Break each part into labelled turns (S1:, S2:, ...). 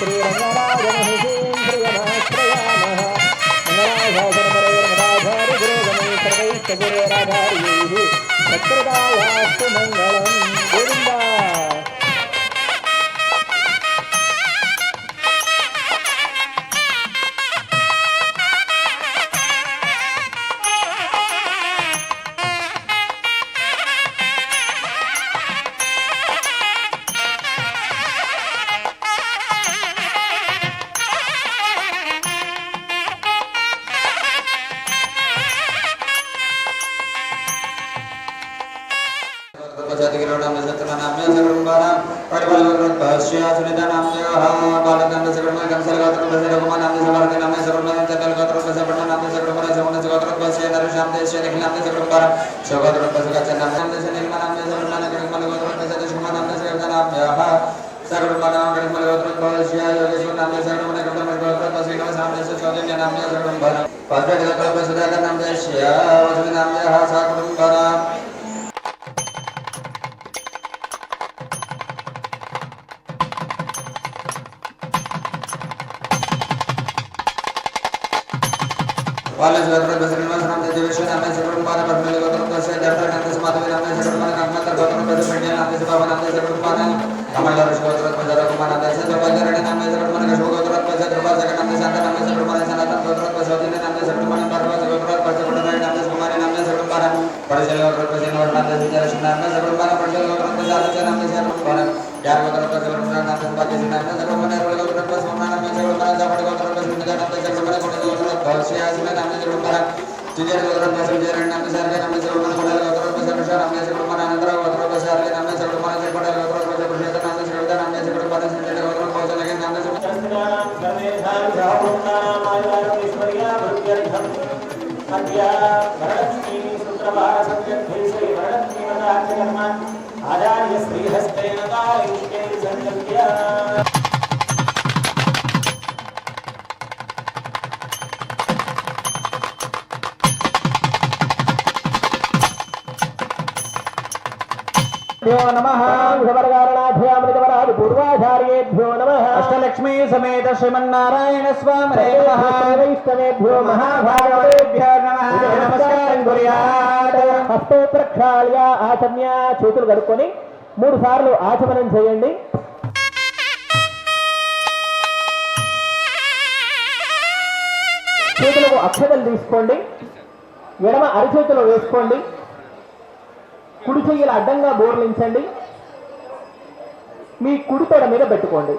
S1: श्रीरंगराज महर्षीन्द्रियमाश्रयामः मंगलाशासनपरैर्मदाचार्य गुरोगमैः सर्वैश्चगुरोराधार्यैः सत्कृतायास्तु मङ्गलम् गोविन्दा पूर्वाचार्येभ्यो नमः अष्टलक्ष्मी समेत श्रीमन्नारायण स्वामी वैष्णवेभ्यो महाभागवतेभ्यो नमः नमस्कारं कुर्यात् हस्ते प्रक्षाళ్య ఆచమ్య చేతులు కడుక్కొని 3 సార్లు ఆచమనం చేయండి చేతులకు అక్షతలు తీసుకోండి ఎడమ అరిచేతిలో వేసుకోండి కుడి చెయ్యిల అడ్డంగా బోర్లించండి మీ కుడి తొడ మీద పెట్టుకోండి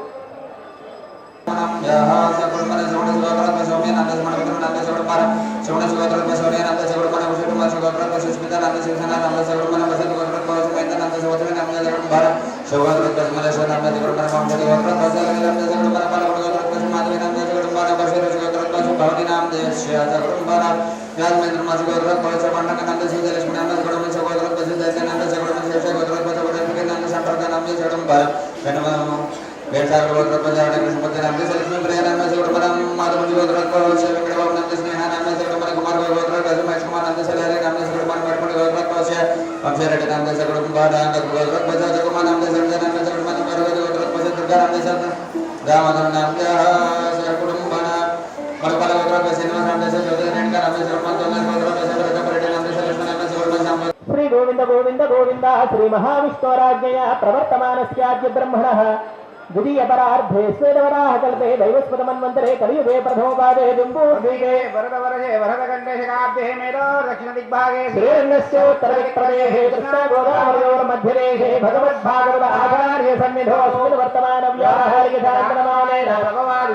S1: श्री गोविंद गोविंद गोविंद श्री महाविष्णुराज्ञया प्रवर्तमानस्याद्य ब्रह्मणः द्वितीयपरार्धे स्वेदवराहकल्पे दैवस्पदमन्वन्तरे कलियुगे प्रथमपादे जम्बूद्वीपे वरदवर्षे वरदकण्ठे मेरो दक्षिणदिग्भागे श्रीरङ्गस्योत्तरदिक्प्रदेशे कृष्णगोदावरयोर्मध्यदेशे भगवद्भागवत आचार्यसन्निधौ अस्मिन् वर्तमानव्यावहारिकशास्त्रमानेन भगवान्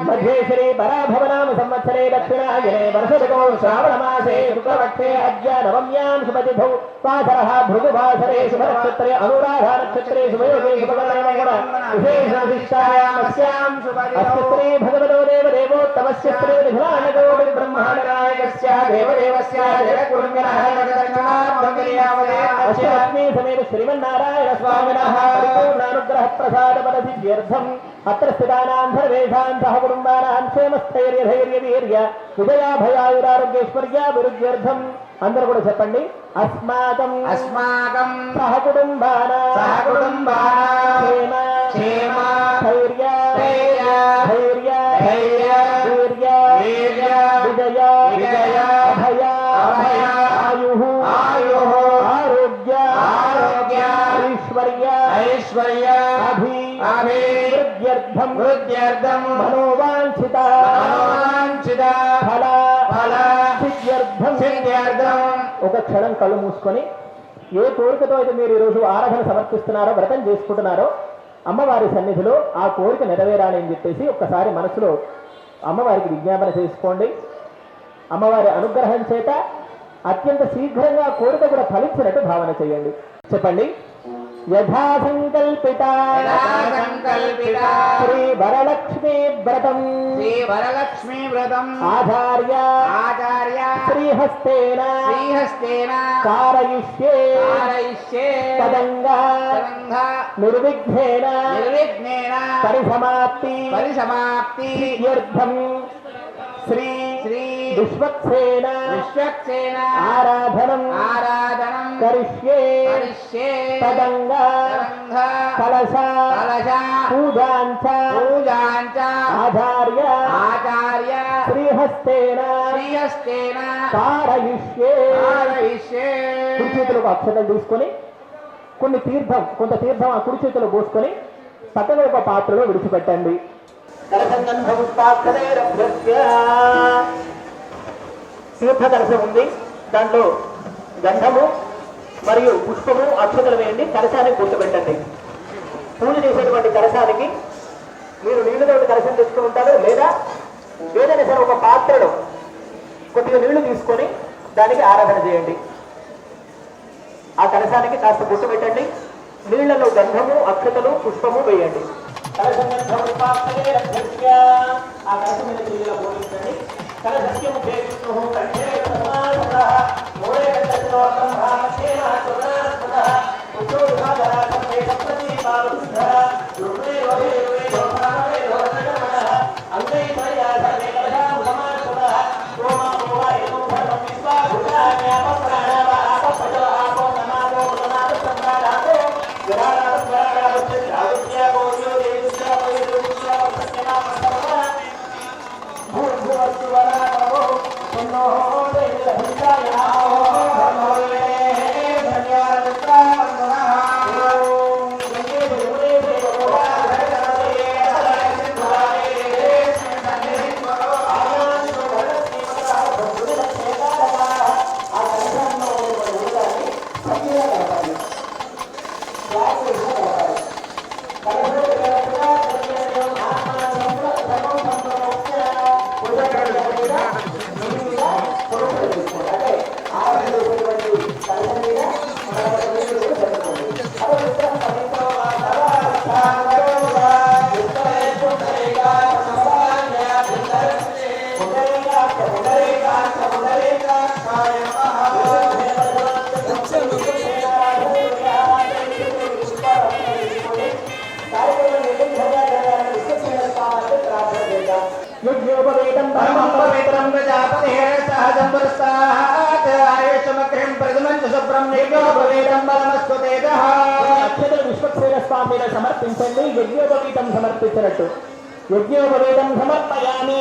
S1: मध्ये श्री पराभवनाम संवत्सरे दक्षिणायने वर्षऋतौ श्रावणमासे शुक्लपक्षे अद्य नवम्यां शुभतिथौ वासरः भृगुवासरे शुभनक्षत्रे अनुराधानक्षत्रे शुभयोगे शुभकर्मणे श्री भगवतो देवदेवोत्तमस्य श्री विघ्नानगो ब्रह्माण्डनायकस्य देवदेवस्य अष्टलक्ष्मी समेत श्रीमन्नारायण स्वामिनः परिपूर्णानुग्रह प्रसाद पदसिद्ध्यर्थम् अत्र स्थितानां सर्वेषां सह कुटुम्बानां क्षेमस्थैर्य धैर्य वीर्य विजयाभयायुरारोग्यैश्वर्याभिवृद्ध्यर्थम् అందరూ కూడా చెప్పండి అస్మాకం సహకుటుంబానాం క్షేమ ధైర్య ధైర్య వీర్య వీర్య విజయ విజయ అభయ అభయ ఆయుః ఆయుః ఆరోగ్య ఆరోగ్య ఐశ్వర్య ఐశ్వర్య అభి అభి వృద్ధ్యర్థం వృద్ధ్యర్థం మనోవాంఛిత మనోవాంఛిత ఫల ఫల సిద్ధ్యర్థం సిద్ధ్యర్థం. ఒక క్షణం కళ్ళు మూసుకొని ఏ కోరికతో అయితే మీరు ఈరోజు ఆరాధన సమర్పిస్తున్నారో, వ్రతం చేసుకుంటున్నారో, అమ్మవారి సన్నిధిలో ఆ కోరిక నెరవేరాలి అని చెప్పేసి ఒక్కసారి మనసులో అమ్మవారికి విజ్ఞాపన చేసుకోండి. అమ్మవారి అనుగ్రహం చేత అత్యంత శీఘ్రంగా కోరిక కూడా ఫలించినట్టు భావన చేయండి. చెప్పండి. యథా సంకల్పిత శ్రీ వరలక్ష్మీ వ్రతం
S2: వరలక్ష్మీ వ్రతం
S1: ఆచార్య
S2: ఆచార్య
S1: శ్రీహస్తేన కారయిష్యే తదంగా నిర్విఘ్నేన పరిసమాప్తి శ్రీ విశ్వక్సేన ఆరాధనం కరిష్యే తదంగా కలశ పూజాంచ ఆచార్య శ్రీహస్తేన కారయిష్యే. కుడి చేతులకు అక్షతలు తీసుకొని కొంత తీర్థం ఆ కుడి చేతులు పోసుకొని పక్కన ఒక పాత్రలో విడిచిపెట్టండి. తీర్థ కలశం ఉంది, దాంట్లో గంధము మరియు పుష్పము అక్షతలు వేయండి. కలశానికి కూర్చోబెట్టండి. పూజ చేసేటువంటి కలశానికి మీరు నీళ్లతోటి కలశం తెచ్చుకుని ఉంటారు, లేదా ఏదైనా సరే ఒక పాత్రలో కొద్దిగా నీళ్లు తీసుకొని దానికి ఆరాధన చేయండి. ఆ కలశానికి కాస్త గుట్టు పెట్టండి. నీళ్లలో గంధము అక్షతలు పుష్పము వేయండి. ఆ కలశం మీద నీళ్ళ పోలించండి. కలశస్యం విశ్వక్సేన స్వామి సమర్పించండి. యజ్ఞోపవీతం సమర్పించినట్టు. యజ్ఞోపవీతం సమర్పయామి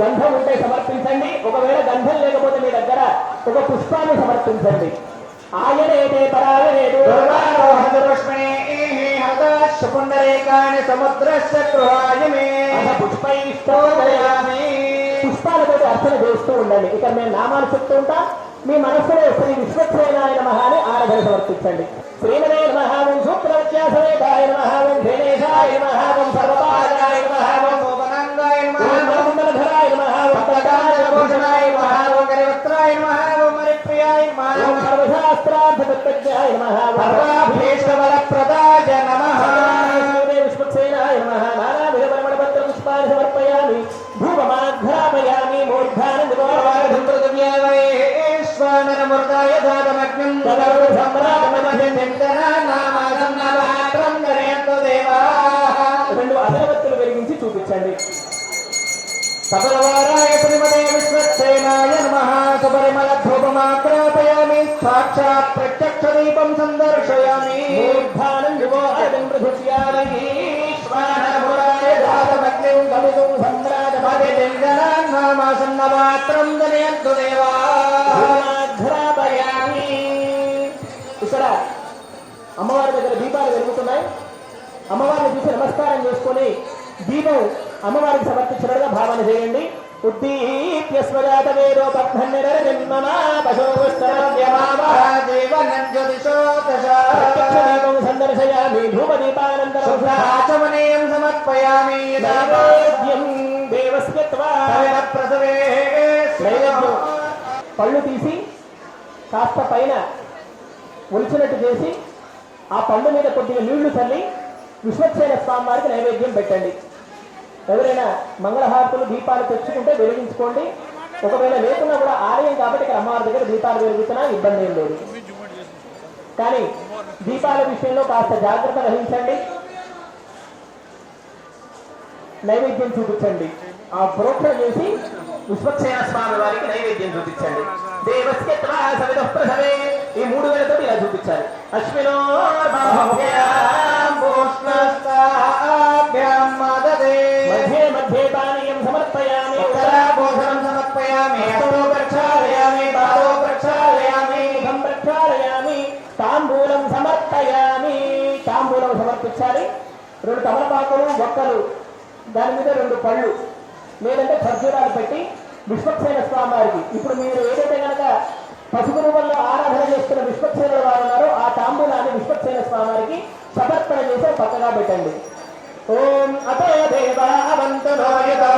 S1: గంధం ఉంటే సమర్పించండి. ఒకవేళ గంధం లేకపోతే మీ దగ్గర ఒక పుష్పాన్ని సమర్పించండి. ఆయనేతే పరాయనేదు పుండరీకాని సముద్రస్య గృహాయమే పుష్పాలతో అర్చన చేస్తూ ఉండండి. ఇక్కడ మేము నామాలు చెప్తూ ఉంటాం. మీ మనస్సులో శ్రీ విశ్వక్సేనాయ నమః అని ఆరాధన సమర్పించండి. శ్రీమదే నమః ఓం సూత్రవ్యాసవేదాయ నమః ఓం ధేనేశాయ నమః ఓం సర్వపాదాయ నమః ఓం మోహనాంగాయ నమః ఓం మంగళధరాయ నమః ఓం పద్మనాభభూషణాయ నమః ఓం కరివత్రాయ నమః ఓం హరిప్రియాయ నమః ఓం సర్వశాస్త్రార్థతత్వజ్ఞాయ నమః ఓం సర్వాభీష్టవరప్రదాయ నమః విశ్వక్సేనాయ నమః నానావిధపరిమళపత్ర పుష్పాన్ని సమర్పయామి. భూమమాఘ్రామయామి మూర్ధానం శ్వానరమృతాయ దాతమగ్నం రెండు అగరబత్తులు వెలిగించి చూపించండి. సబలవారాయ శ్రీమతే విశ్వక్సేనాయ నమః. సుపరిమళ ధూపమాగ్రాపయామి. సాక్షాత్ ప్రత్యక్ష దీపం సందర్శయామి. మూర్ధానం యువో అర్ధం ప్రతిష్యామి. శ్వానమురాయ జాతమగ్నిం గమితుం సంరాజపదే జనాన్మాసన్నపాత్రం దనయంతు దేవా. ఘ్రాపయామి. ఇక్కడ అమ్మవారి దగ్గర దీపాలు వెలుగుతున్నాయి. అమ్మవారిని చూసి నమస్కారం చేసుకొని దీపం అమ్మవారికి సమర్పించినట్టుగా భావన చేయండి. ఉద్దీప్య స్వజాత వేదో దీపం సందర్శయామి. ధూపదీపానంతరం సమర్పయామి. పళ్ళు తీసి కాస్త పైన ఒలిచినట్టు చేసి ఆ పండు మీద కొద్దిగా నీళ్లు చల్లి విశ్వక్సేన స్వామి వారికి నైవేద్యం పెట్టండి. ఎవరైనా మంగళహారతులు దీపాలు తెచ్చుకుంటే వెలిగించుకోండి. ఒకవేళ లేకున్నా కూడా ఆలయం కాబట్టి ఇక్కడ అమ్మవారి దగ్గర దీపాలు వెలుగుతున్నా ఇబ్బంది ఏం లేదు. కానీ దీపాల విషయంలో కాస్త జాగ్రత్త వహించండి. నైవేద్యం చూపించండి. ఆ ప్రోక్షణ చేసి విశ్వక్సేన స్వామి వారికి నైవేద్యం చూపించండి. దేవస్యత్వే ఈ 3 వేలతో ఇలా చూపించాలి. అశ్వినో మధ్యే మధ్యే పానీయం సమర్పయామి. భోజనం సమర్పయామి. ప్రక్షాళయామి. పాదో ప్రక్షాళయామి. ముఖం ప్రక్షాళయామి. తాంబూలం సమర్పయామి. తాంబూలం సమర్పించాలి. 2 తమలపాకులు ఒక్కలు దాని మీద 2 పళ్ళు లేదంటే ఖర్జూరాలు పెట్టి విశ్వక్సేన స్వామి వారికి ఇప్పుడు మీరు ఏదైతే కనుక పసుపు రూపంలో ఆరాధన చేస్తున్న విశ్వక్సేనుల వారు ఉన్నారో ఆ తాంబూలాన్ని విశ్వక్సేన స్వామి వారికి సమర్పణ చేసి పక్కగా పెట్టండి. ఓం అతో దేవా అవంతునో యతో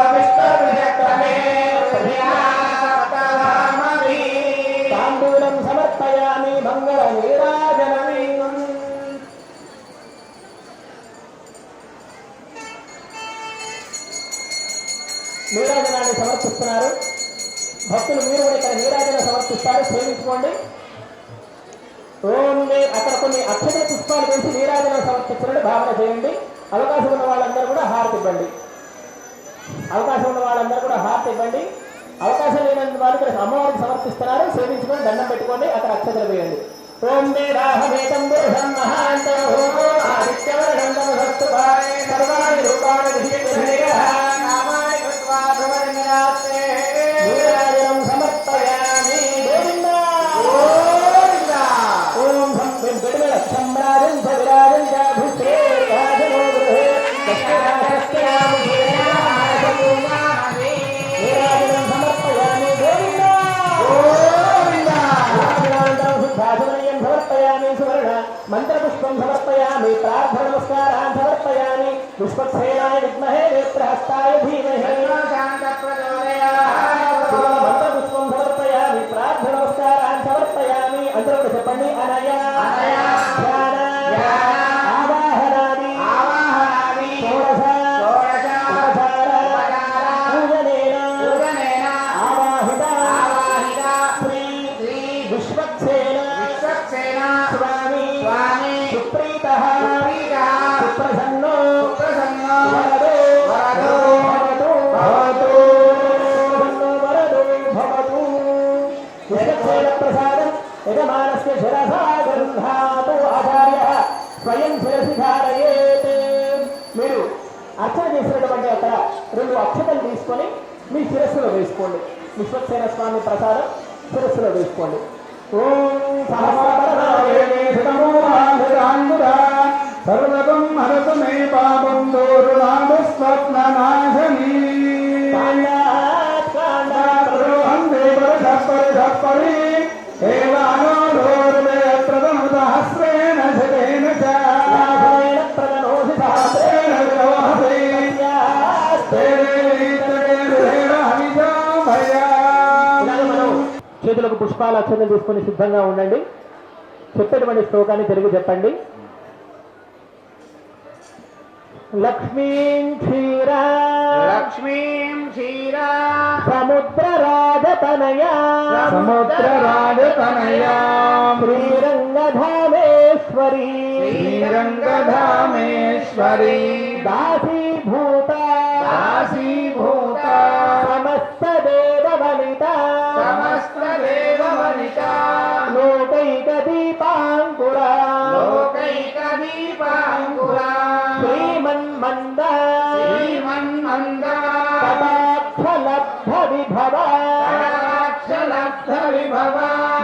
S1: తాంబూలం సమర్పయామి. మంగళ నీరాజనమీ. నీరాజనాన్ని సమర్పిస్తున్నారు భక్తులు. మీరు కూడా ఇక్కడ నీరాజన సమర్పిస్తారు, సేవించుకోండి. ఓం అక్కడ కొన్ని అక్షర పుష్పాలు వేసి నీరాజన సమర్పించినట్టు భావన చేయండి. అవకాశం ఉన్న వాళ్ళందరూ కూడా హారతి ఇవ్వండి. అవకాశం లేని వాళ్ళు ఇక్కడ అమ్మవారికి సమర్పిస్తున్నారు, సేవించుకొని దండం పెట్టుకోండి. అక్కడ అక్షతలు వేయండి. ఓం వేదాహమేతం పురుషం మహాంతో ఆదిత్యవరణం సర్వాణి రూపాణి నీరాజనం సమర్పయామి. ఓం సంరాజం విరాజం నీరాజనం సమర్పయామి. శుద్ధాచమనీయం సమర్పయామి. సువర్ణ మంత్రపుష్పం సమర్పయామి. ప్రార్థన నమస్కారాన్ సమర్పయామి. విశ్వక్సేనాయ విద్మహే నేత్రహస్తాయ ధీమహి మంత్రపుష్పం సమర్పయామి. ప్రార్థన నమస్కారాన్ సమర్పయామి. అందరూ చెప్పండి. అనయా ఆవాహనాది షోడశ ఆవాహిత శ్రీ విశ్వక్సేన స్వామి సుప్రీత సుప్రసన్నో వరదో భవతు. విశ్వక్సేన ప్రసాదం యజమానస్య శిరసా గృహాతు ఆచార్య స్వయం శిరసి ధారయేత్. మీరు అర్చన చేసినటువంటి అక్కడ 2 అక్షతలు తీసుకొని మీ శిరస్సులో వేసుకోండి. విశ్వక్సేన స్వామి ప్రసాదం శిరస్సులో వేసుకోండి. ఓం
S3: సర్వతం హరతు మే పాపం దూరునాడు స్వప్ననాశనీ సహస్రేణ శతేన
S1: చేతులకు పుష్పాల అక్షతలు తీసుకొని సిద్ధంగా ఉండండి. చెప్పేటువంటి శ్లోకాన్ని తెలుగు చెప్పండి. లక్ష్మీం క్షీరా సముద్రరాజతనయా శ్రీరంగధామేశ్వరీ దాసీభూత వనితా
S2: సమస్తదేవవనితా
S1: లోకైక దీపాంకురా
S2: లోకైకదీపాంకురా
S1: శ్రీమన్మంద
S2: శ్రీమన్మందా
S1: కటాక్షలబ్ధ విభవ
S2: కటాక్షలబ్ధ విభవ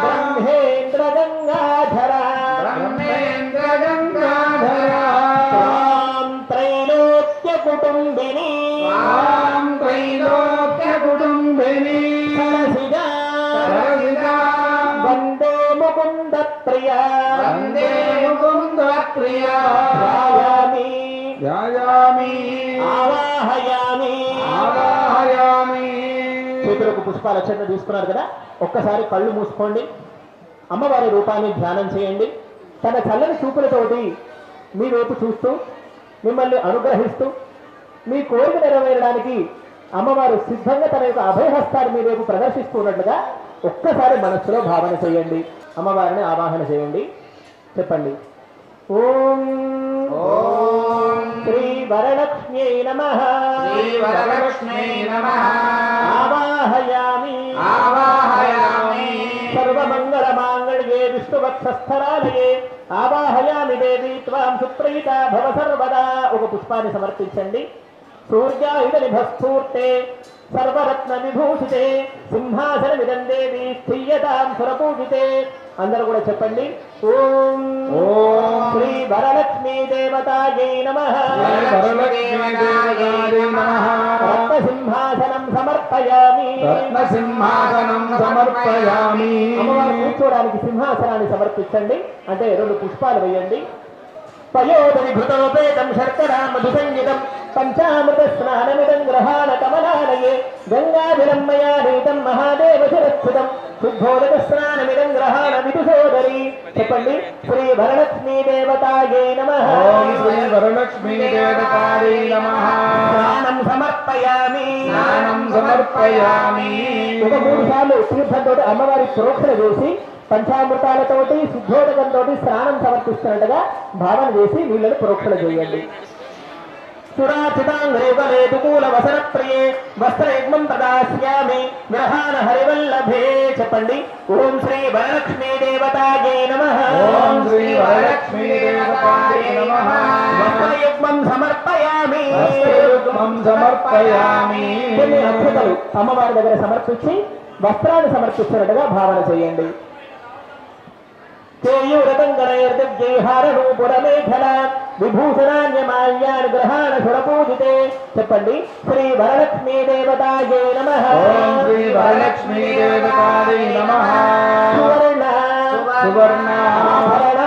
S1: బ్రహ్మేంద్ర గంగాధర
S2: బ్రహ్మేంద్ర గంగాధర
S1: త్వాం త్రైలోక్య కుటుంబిని
S2: త్వాం త్రైలోక్య కుటుంబిని
S1: సరసిజా
S2: సరసిజా
S1: వందే ముకుంద ప్రియ
S2: వందే ముకుంద ప్రియా
S1: ధ్యాయామి
S3: ధ్యాయామి
S1: ఆవాహయామి
S3: ఆవాహయామి.
S1: చేతులకు పుష్పాల చెంత తీసుకున్నారు కదా, ఒక్కసారి కళ్ళు మూసుకోండి. అమ్మవారి రూపాన్ని ధ్యానం చేయండి. తన చల్లని చూపులతోటి మీ వైపు చూస్తూ మిమ్మల్ని అనుగ్రహిస్తూ మీ కోరిక నెరవేరడానికి అమ్మవారు సిద్ధంగా తన యొక్క అభయహస్తాన్ని మీ వైపు ప్రదర్శిస్తున్నట్లుగా ఒక్కసారి మనస్సులో భావన చేయండి. అమ్మవారిని ఆవాహన చేయండి. చెప్పండి, ఓం
S2: ఓం
S1: శ్రీ వరలక్ష్మ్యై నమః
S2: శ్రీ వరలక్ష్మీ నమః
S1: ఆవాహయామి
S2: ఆవాహయామి
S1: సర్వమంగళ మాంగళ్యే విష్ణువక్షస్థలాలయే ఆవాహయామి దేవి త్వాం సుప్రీతా భవ సర్వదా. ఒక పుష్పాన్ని సమర్పించండి. సూర్యాయుధ నిభస్ఫూర్తే సర్వరత్న విభూషితే సింహాసనమిదం దేవి స్థీయతాం సురపూజితే. అందరూ కూడా చెప్పండి, ఓం
S3: ఓం
S1: శ్రీ వరలక్ష్మీ దేవతాయై నమః
S3: వరలక్ష్మీ దేవతాయై నమః.
S1: రత్నసింహాసనం సమర్పయామి.
S3: రత్నసింహాసనం సమర్పయామి.
S1: అమ్మవారు కూర్చోడానికి సింహాసనాన్ని సమర్పించండి. అంటే 2 పుష్పాలు వేయండి. పయోధరి ఘృతోపేతం శర్కరా మధు సంయుతం పంచామృత స్నానమిదం గ్రహాణ కమలాలయే గంగాభిరమ్మయా నీతం మహాదేవ శిరస్థితం శుద్ధోదక స్నానమిదం గ్రహాణ విదుసోదరి. చెప్పండి, శ్రీ వరలక్ష్మీ దేవతాయై నమః.
S3: ఓం శ్రీ వరలక్ష్మీ దేవతాయై నమః.
S1: స్నానం సమర్పయామి.
S3: స్నానం సమర్పయామి.
S1: ఒక 3 సార్లు తీర్థంతో అమ్మవారి ప్రోక్షణ చేసి పంచామృతాలతోటి శుద్ధోదకంతో స్నానం సమర్పిస్తున్నట్టుగా భావన చేసి నీళ్లను ప్రోక్షణ చేయండి. సురాచితాంగూల వసన ప్రియే వస్త్రయుగ్మం ప్రదాస్యామి గ్రహాణ హరివల్లభే. చెప్పండి, ఓం శ్రీ వరలక్ష్మీ దేవతాయై నమః.
S3: ఓం శ్రీ వరలక్ష్మీ దేవతాయై నమః.
S1: వస్త్రయుగ్మం సమర్పయామి.
S3: వస్త్రయుగ్మం సమర్పయామి.
S1: కొన్ని అక్షతలు అమ్మవారి దగ్గర సమర్పించి వస్త్రాన్ని సమర్పిస్తున్నట్టుగా భావన చేయండి. చేయూరతంగణైర్దిగ్జైహారూపురమేఖల విభూషణాన్యమాల్యాన్ గ్రహాణ సురపూజితే. చెప్పండి, శ్రీ వరలక్ష్మీ దేవతాయై నమః.
S3: ఓం శ్రీ వరలక్ష్మీ దేవతాయై నమః.
S1: సువర్ణ
S3: సువర్ణ
S1: ఆభరణ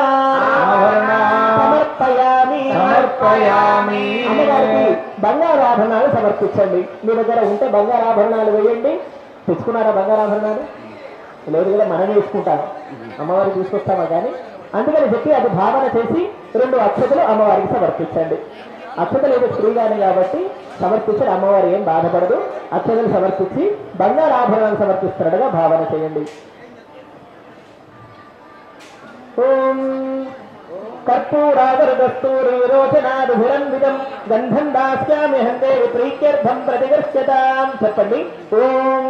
S3: ఆభరణ
S1: సమర్పయామి.
S3: సమర్పయామి.
S1: అమ్మవారికి బంగారాభరణాలు సమర్పించండి. మీ దగ్గర ఉంటే బంగారాభరణాలు వేయండి. తెచ్చుకున్నారా బంగారాభరణాలు? లేదు కదా, మనమే తీసుకుంటాము. అమ్మవారికి తీసుకొస్తామా కానీ. అందుకని చెప్పి అది భావన చేసి 2 అక్షతలు అమ్మవారికి సమర్పించండి. అక్షతలు ఏదో స్త్రీగానే కాబట్టి సమర్పించడం అమ్మవారు ఏం బాధపడదు. అక్షతలు సమర్పించి బంగారాభరణాలు సమర్పిస్తున్నట్టుగా భావన చేయండి. ఓం కర్పూరాగరుదస్తూరి విరోచనాదుభిరంబిదం గంధం దాస్యామి హందే ప్రీత్యర్థం ప్రతిగర్ష్యతాం. చెప్పండి, ఓం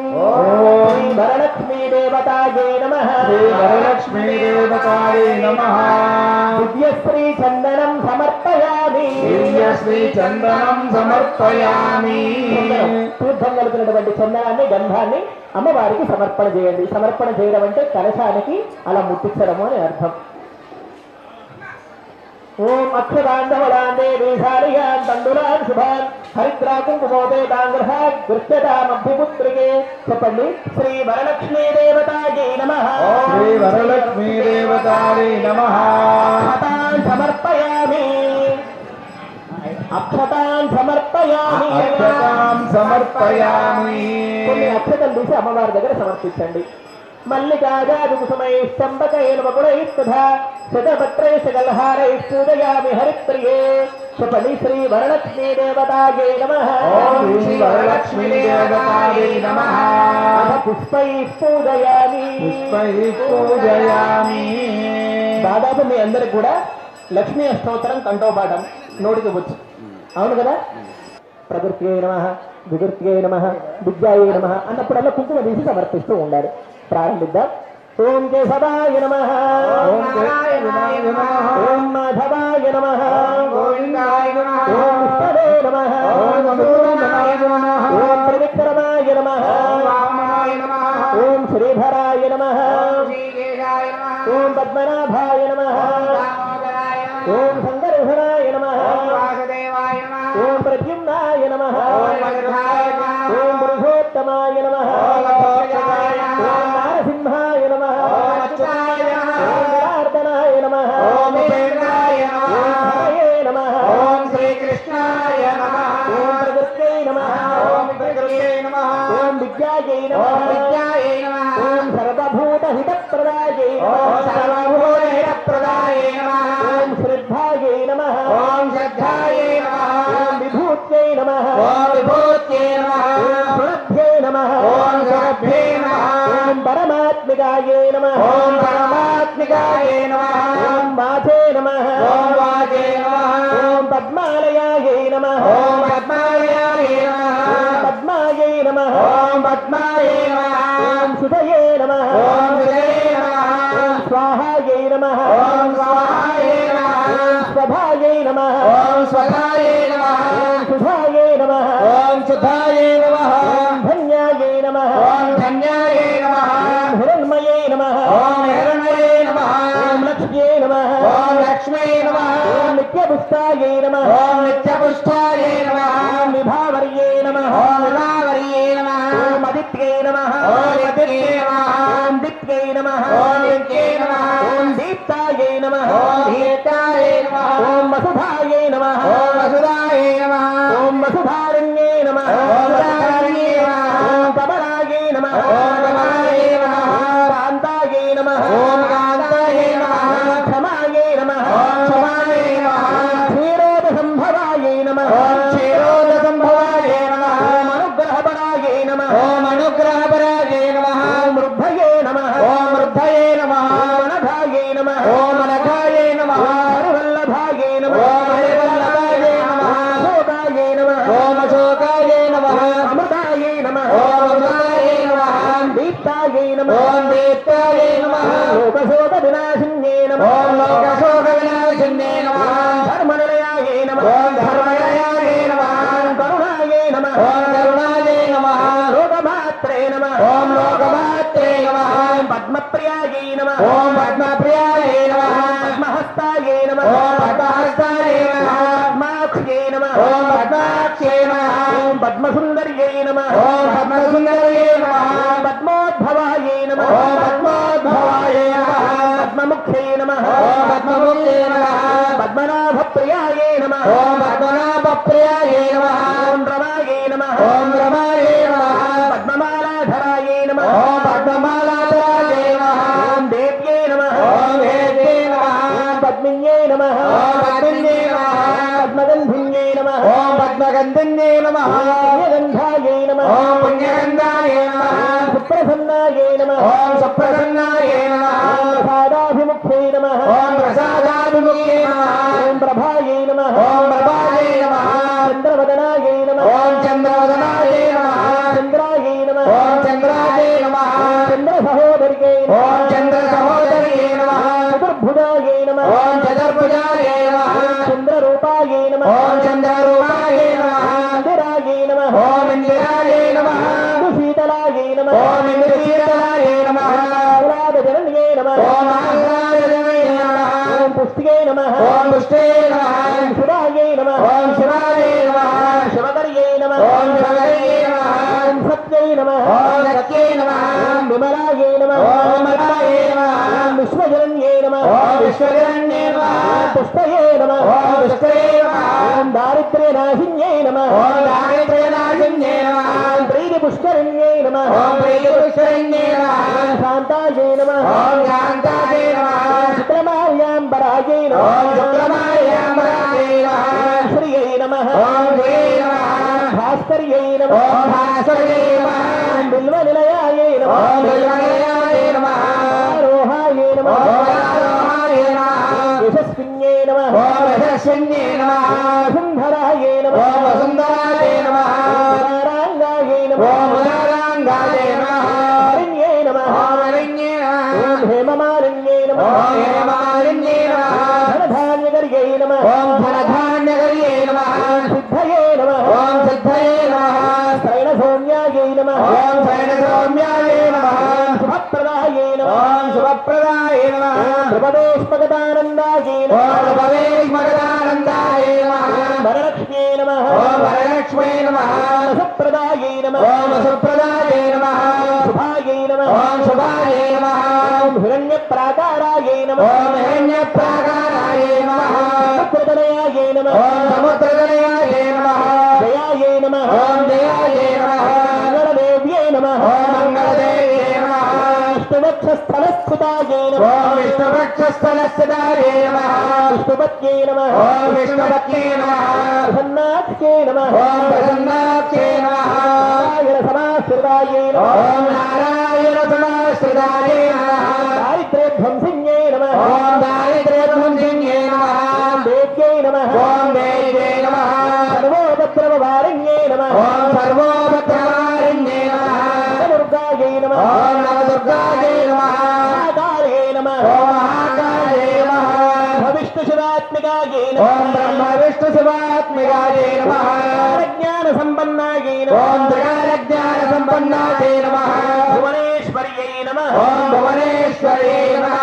S1: శ్రీ వరలక్ష్మీ దేవతాయై నమః.
S3: శ్రీ వరలక్ష్మీ దేవతాయై నమః.
S1: దివ్యశ్రీ చందనం సమర్పయామి.
S3: దివ్యశ్రీ చందనం సమర్పయామి.
S1: తీర్థం కలిపినటువంటి చందనాన్ని గంధాన్ని అమ్మవారికి సమర్పణ చేయండి. సమర్పణ చేయడం అంటే కలశానికి అలా ముట్టించడము అని అర్థం. ఓం అక్షరాంధవలాందే వేషాలయాన్ తండులాన్ శుభాన్ హరిద్రాకుంకుమోదే తాంగ్రహాన్ గృహ్యతామభ్యపుత్రికే. చెప్పండి, శ్రీ వరలక్ష్మీ దేవతాయై నమః.
S3: శ్రీ వరలక్ష్మీ దేవతాయై నమః.
S1: అక్షతాన్ సమర్పయామి. అక్షతాన్ సమర్పయామి.
S3: అక్షతాం సమర్పయామి.
S1: కొన్ని అక్షతలు తీసి అమ్మవారి దగ్గర సమర్పించండి. మల్లికాజాదుకుసుమైశ్చంబకైర్వకులైస్తథా శతపత్రైశ్చగల్హారైః హరిప్రియే. చెప్పండి, శ్రీ వరలక్ష్మీ దేవతాయై నమః.
S3: ఓం శ్రీ వరలక్ష్మీ దేవతాయై నమః.
S1: పుష్పైః పూజయామి.
S3: పుష్పైః పూజయామి.
S1: దాదాపు మీ అందరికి కూడా లక్ష్మీ అష్టోత్తరం కంఠోపాఠం నోటికి వచ్చు, అవును కదా. ప్రకృత్యై నమః విదుర్త్యై నమః విద్యాయై నమః అన్నప్పుడల్లా కుంకుమ తీసి సమర్పిస్తూ ఉండాలి. ప్రారంభిద్దాం. ఓం కేశవాయ నమః,
S2: ఓం నారాయణాయ నమః,
S1: ఓం మాధవాయ నమః,
S2: గోవిందాయ నమః,
S1: ఓం విష్ణవే నమః,
S2: ఓం మధుసూదనాయ నమః,
S1: ఓం త్రివిక్రమాయ నమః,
S2: ఓం వామనాయ నమః,
S1: ఓం శ్రీధరాయ నమః,
S2: ఓం శ్రీకేశాయ నమః,
S1: ఓం పద్మనాభాయ నమః,
S2: ఓం దామోదరాయ నమః,
S1: ఓం సంకర్షణాయ నమః,
S2: ఓం వాసుదేవాయ నమః,
S1: ఓం ప్రద్యుమ్నాయ నమః,
S2: ఓం మధురాయ నమః,
S1: ఓం పురుషోత్తమాయ నమః,
S2: ఓం అచ్యుతాయ నమః,
S1: ఓం నారసింహాయ నమః,
S2: ఓం అచ్యుతాయ నమః,
S1: ఓం జనార్దనాయ నమః,
S2: ఓం ఉపేంద్రాయ
S1: ఓం
S2: నమః,
S1: హరయే నమః,
S2: ఓం శ్రీకృష్ణాయ నమః,
S1: ఓం ప్రకృత్యై నమః,
S2: ఓం ప్రకృత్యై నమః,
S1: ఓం విద్యాయై
S2: ఓం
S1: నమః,
S2: విద్యాయై నమః,
S1: ఓం సర్వభూతహితప్రదాయై
S2: ఓం
S1: నమః,
S2: సర్వభూతహితప్రదాయై నమః,
S1: ఓం శ్రద్ధాయై నమః,
S2: ఓం శ్రద్ధాయై నమః,
S1: ఓం విభూత్యై నమః,
S2: ఓం విభూత్యై నమః,
S1: ఓం సురభ్యై నమః,
S2: ఓం సురభ్యై నమః,
S1: ఓం పరమాత్మికాయై నమః,
S2: ఓం పరమాత్మికాయై నమః,
S1: ఓం వాచే నమః,
S2: ఓం వాచే నమః,
S1: ఓం పద్మాలయాయై నమః,
S2: ఓం పద్మాలయాయ నమః,
S1: ఓం పద్మాయై నమః,
S2: ఓం పద్మాయై నమః,
S1: ఓం సుధయే నమః,
S2: ఓం విజయే నమః,
S1: ఓం స్వాహాయై నమః,
S2: ఓం స్వాహాయై నమః,
S1: ఓం స్వభాయై నమః,
S2: ఓం స్వధాయై నమః,
S1: ఓం సుధాయై నమః,
S2: ఓం సుధాయై నమః,
S1: ఓం ధన్యాయై నమః,
S2: ఓం ధన్యాయై నమః,
S1: ఓం హిరణ్మయై నమః,
S2: ఓం హిరణ్మయై నమః,
S1: ఓం లక్ష్మ్యై నమః,
S2: ఓం లక్ష్మీ నమః,
S1: ఓం నిత్యపుష్టాయై నమః,
S2: ఓం నిత్యపుష్టాయై నమః,
S1: ఓం విభావర్యై నమః,
S2: ఓం విభావర్యై నమః,
S1: ఓం అదిత్యై నమః,
S2: ఓం అదిత్యై నమః,
S1: ఓం దిత్యై నమః,
S2: ఓం నిత్యై నమః,
S1: ఓం దీప్తాయై నమః,
S2: ఓం దీప్తాయై నమః,
S1: ఓం వసుధాయై నమః,
S2: ఓం వసుదాయై నమః,
S1: ఓం వసుధారణ్యై నమః,
S2: ఓం వసుధారణ్యై నమః,
S1: ఓం కమలాయై నమః,
S2: ఓం కమలాయై నమః,
S1: ఓం కాంతాయై నమః,
S2: ఓం కాంతాయై నమః,
S1: ఓం క్షమాయై నమః,
S2: ఓం క్షమాయై నమః,
S1: క్షీరోద సంభవాయై నమః,
S2: ఓం క్షీరోద సంభవాయై నమః,
S1: ఓం అనుగ్రహపరాయై నమః,
S2: ఓం అనుగ్రహపరాయై నమః,
S1: ఓం వృద్ధయే నమః,
S2: ఓం వృద్ధయే నమః,
S1: ఓం అనఘాయై నమః,
S2: ఓం అనఘాయై నమః,
S1: ఓం హరివల్లభాయై నమః,
S2: ఓం హరివల్లభాయై నమః,
S1: అశోకాయై నమః,
S2: ఓం అశోకాయై నమః,
S1: అమృతాయై నమః,
S2: ఓం అమృతాయై నమః,
S1: దీప్తాయై నమః,
S2: ఓం దీప్తాయై నమః,
S1: లోకశోక వినాశిన్యై నమః,
S2: ఓం లోకశోక వినాశిన్యై నమః,
S1: ధర్మనిలయాయై నమః,
S2: ఓం ధర్మనిలయాయై నమః,
S1: కరుణాయై నమః,
S2: ఓం కరుణాయై నమః,
S1: లోకమాత్రే నమః,
S2: ఓం లోకమాత్రే నమః,
S1: పద్మప్రియాయై నమః,
S2: ఓం పద్మప్రియాయై నమః,
S1: పద్మహస్తాయై నమః,
S2: ఓం పద్మహస్తాయై నమః,
S1: పద్మాక్ష్యై నమః,
S2: ఓం పద్మాక్షై నమః,
S1: ఓం పద్మసుందర్యై నమః,
S2: ఓం పద్మసుందర్యై నమః,
S1: పద్మోద్భవాయై నమః,
S2: ఓం పద్మోద్భవాయై నమః,
S1: పద్మముఖ్యై నమః,
S2: ఓం పద్మముఖ్యై నమః,
S1: పద్మనాభప్రియాయై నమః,
S2: ఓం పద్మనాభప్రియాయై నమః,
S1: ఓం రమాయై నమః,
S2: ఓం రమాయై నమః,
S1: పద్మమాలాధరాయై నమః,
S2: ఓం పద్మమాలాధరాయై నమః,
S1: ఓం దేవ్యై నమః,
S2: ఓం వేద్యై నమః,
S1: ఓం పద్మిన్యై నమః,
S2: ఓం పద్మిన్యై నమః,
S1: పద్మగంధిన్యై నమః,
S2: ఓం పద్మగంధిన్యై నమః,
S1: పుణ్యగంధాయై నమః,
S2: ఓం పుణ్యగంధాయై నమః,
S1: సుప్రసన్నాయై నమః,
S2: ఓం సుప్రసన్నాయై నమః,
S1: ఓం ప్రసాదాభిముఖ్యై నమః,
S2: ఓం ప్రసాదాభిముఖ్యై నమః,
S1: ఓం ప్రభాయై నమః,
S2: ఓం ప్రభాయై నమః,
S1: చంద్రవదనాయై నమః,
S2: ఓం చంద్రవదనాయై నమః,
S1: చంద్రాయై నమః,
S2: ఓం చంద్రాయై నమః,
S1: చంద్ర సహోదర్యై నమః,
S2: ఓం చంద్ర సహోదర్యై నమః,
S1: చతుర్భుజాయై నమః,
S2: ఓం చతుర్భుజాయై నమః,
S1: చంద్రరూపాయై నమః,
S2: ఓం చంద్రరూపాయై నమః,
S1: ఇందిరాయై నమః,
S2: ఓం ఇందిరాయై నమః,
S1: ఇందుశీతలాయై నమః,
S2: ఓం ఇంద్రశీతలాయై నమః,
S1: ఆహ్లాదజనన్యై నమః,
S2: ఓం ఆహ్లాదజనన్యై నమః,
S1: ఓం పుష్టియై నమః,
S2: ఓం పుష్టియై నమః,
S1: ఓం శివాయై నమః,
S2: ఓం శివాయై నమః,
S1: శివకర్యై నమః,
S2: ఓం శివకర్యై నమః,
S1: ఓం సత్యై నమః,
S2: ఓం సత్యై నమః,
S1: ఓం విమలాయై నమః,
S2: ఓం విమలాయై నమః,
S1: ఓం విశ్వజనన్యై నమః,
S2: ఓం విశ్వజనన్యై నమః,
S1: ఓం పుష్పయై నమః,
S2: ఓం పుష్పయై నమః,
S1: ఓం దారిద్ర్యనాశిన్యై నమః,
S2: ఓం దారిద్ర్యనాశిన్యై నమః,
S1: ఓం ప్రీతిపుష్కరిణ్యై నమః,
S2: ఓం ప్రీతిపుష్కరిణ్యై నమః,
S1: ఓం శాంతాయై నమః,
S2: ఓం శాంతాయై నమః,
S1: శుక్లమాల్యాంబరాయై నమః,
S2: ఓం శుక్లమాల్యాంబరాయై నమః,
S1: ఓం శ్రియై నమః,
S2: ఓం శ్రీ నమః,
S1: భాస్కర్యై నమః,
S2: ఓం భాస్కర్యై నమః,
S1: ఓం బిల్వనిలయాయై నమః,
S2: ఓం బిల్వనిలయాయై నమః,
S1: ఆరోహాయై నమః,
S2: ఓం ఆరోహాయై నమః,
S1: యశస్విన్యై నమః,
S2: ఓం యశస్విన్యై నమః,
S1: వసుంధరాయై నమః,
S2: ఓం వసుంధరాయై నమః,
S1: ఓం
S2: ఓం శయన సౌమ్యాయ నమః
S1: శుభప్రదాయ నమః
S2: ఓం శుభప్రదాయ నమః
S1: ధ్రుపదేష్మగదానందాయ
S2: ఓం భవేష్మగదానందాయ నమః
S1: వరలక్ష్మీ నమః
S2: ఓం వరలక్ష్మీ నమః
S1: సుప్రదాయ నమః
S2: ఓం సుప్రదాయ నమః
S1: శుభాయ నమః
S2: ఓం శుభాయ నమః
S1: ఓం హిరణ్యప్రాకారాయ నమః
S2: ఓం హిరణ్యప్రాకారాయ నమః
S1: సముద్రతనయాయ నమః
S2: ఓం సముద్రతనయాయ నమః
S1: జయాయ నమః
S2: ఓం జయాయ నమః
S1: మంగళదేవ్యై నమః
S2: ఓం మంగళదేవ్యై నమః
S1: విష్ణువక్షస్థలస్థితాయ నమః
S2: ఓం విష్ణువక్షస్థలస్థితాయ నమః
S1: విష్ణుపత్యై నమః
S2: ఓం విష్ణుపత్యై నమః
S1: ప్రసన్నాఖ్యై నమః
S2: ఓం ప్రసన్నాఖ్యై నమః
S1: నారాయణ సమాశ్రితాయ నమః
S2: ఓం నారాయణ సమాశ్రితాయ నమః
S1: దారిద్ర్యధ్వంసిన్యై నమః
S2: ఓం దారిద్ర్యధ్వంసిన్యై నమః
S1: దేవ్యై నమః
S2: ఓం దేవ్యై నమః
S1: సర్వోపద్రవవారిణ్యై నమః
S2: ఓం సర్వోపద్రవారిణ్యై నమః
S1: దుర్గాయై నమః
S2: ఓం నవదుర్గాయై నమః
S1: మహాకాళే నమః
S2: ఓం మహాకాళే నమః
S1: భవిష్ణుశివాత్మికాయై
S2: ఓం
S1: నమః
S2: బ్రహ్మ విష్ణు శివాత్మికాయ నమః
S1: జ్ఞాన సంపన్నాయై
S2: ఓం
S1: నమః
S2: త్రికాల జ్ఞాన సంపన్నాయ నమః
S1: భువనేశ్వర్యై నమః
S2: ఓం భువనేశ్వర్యై నమః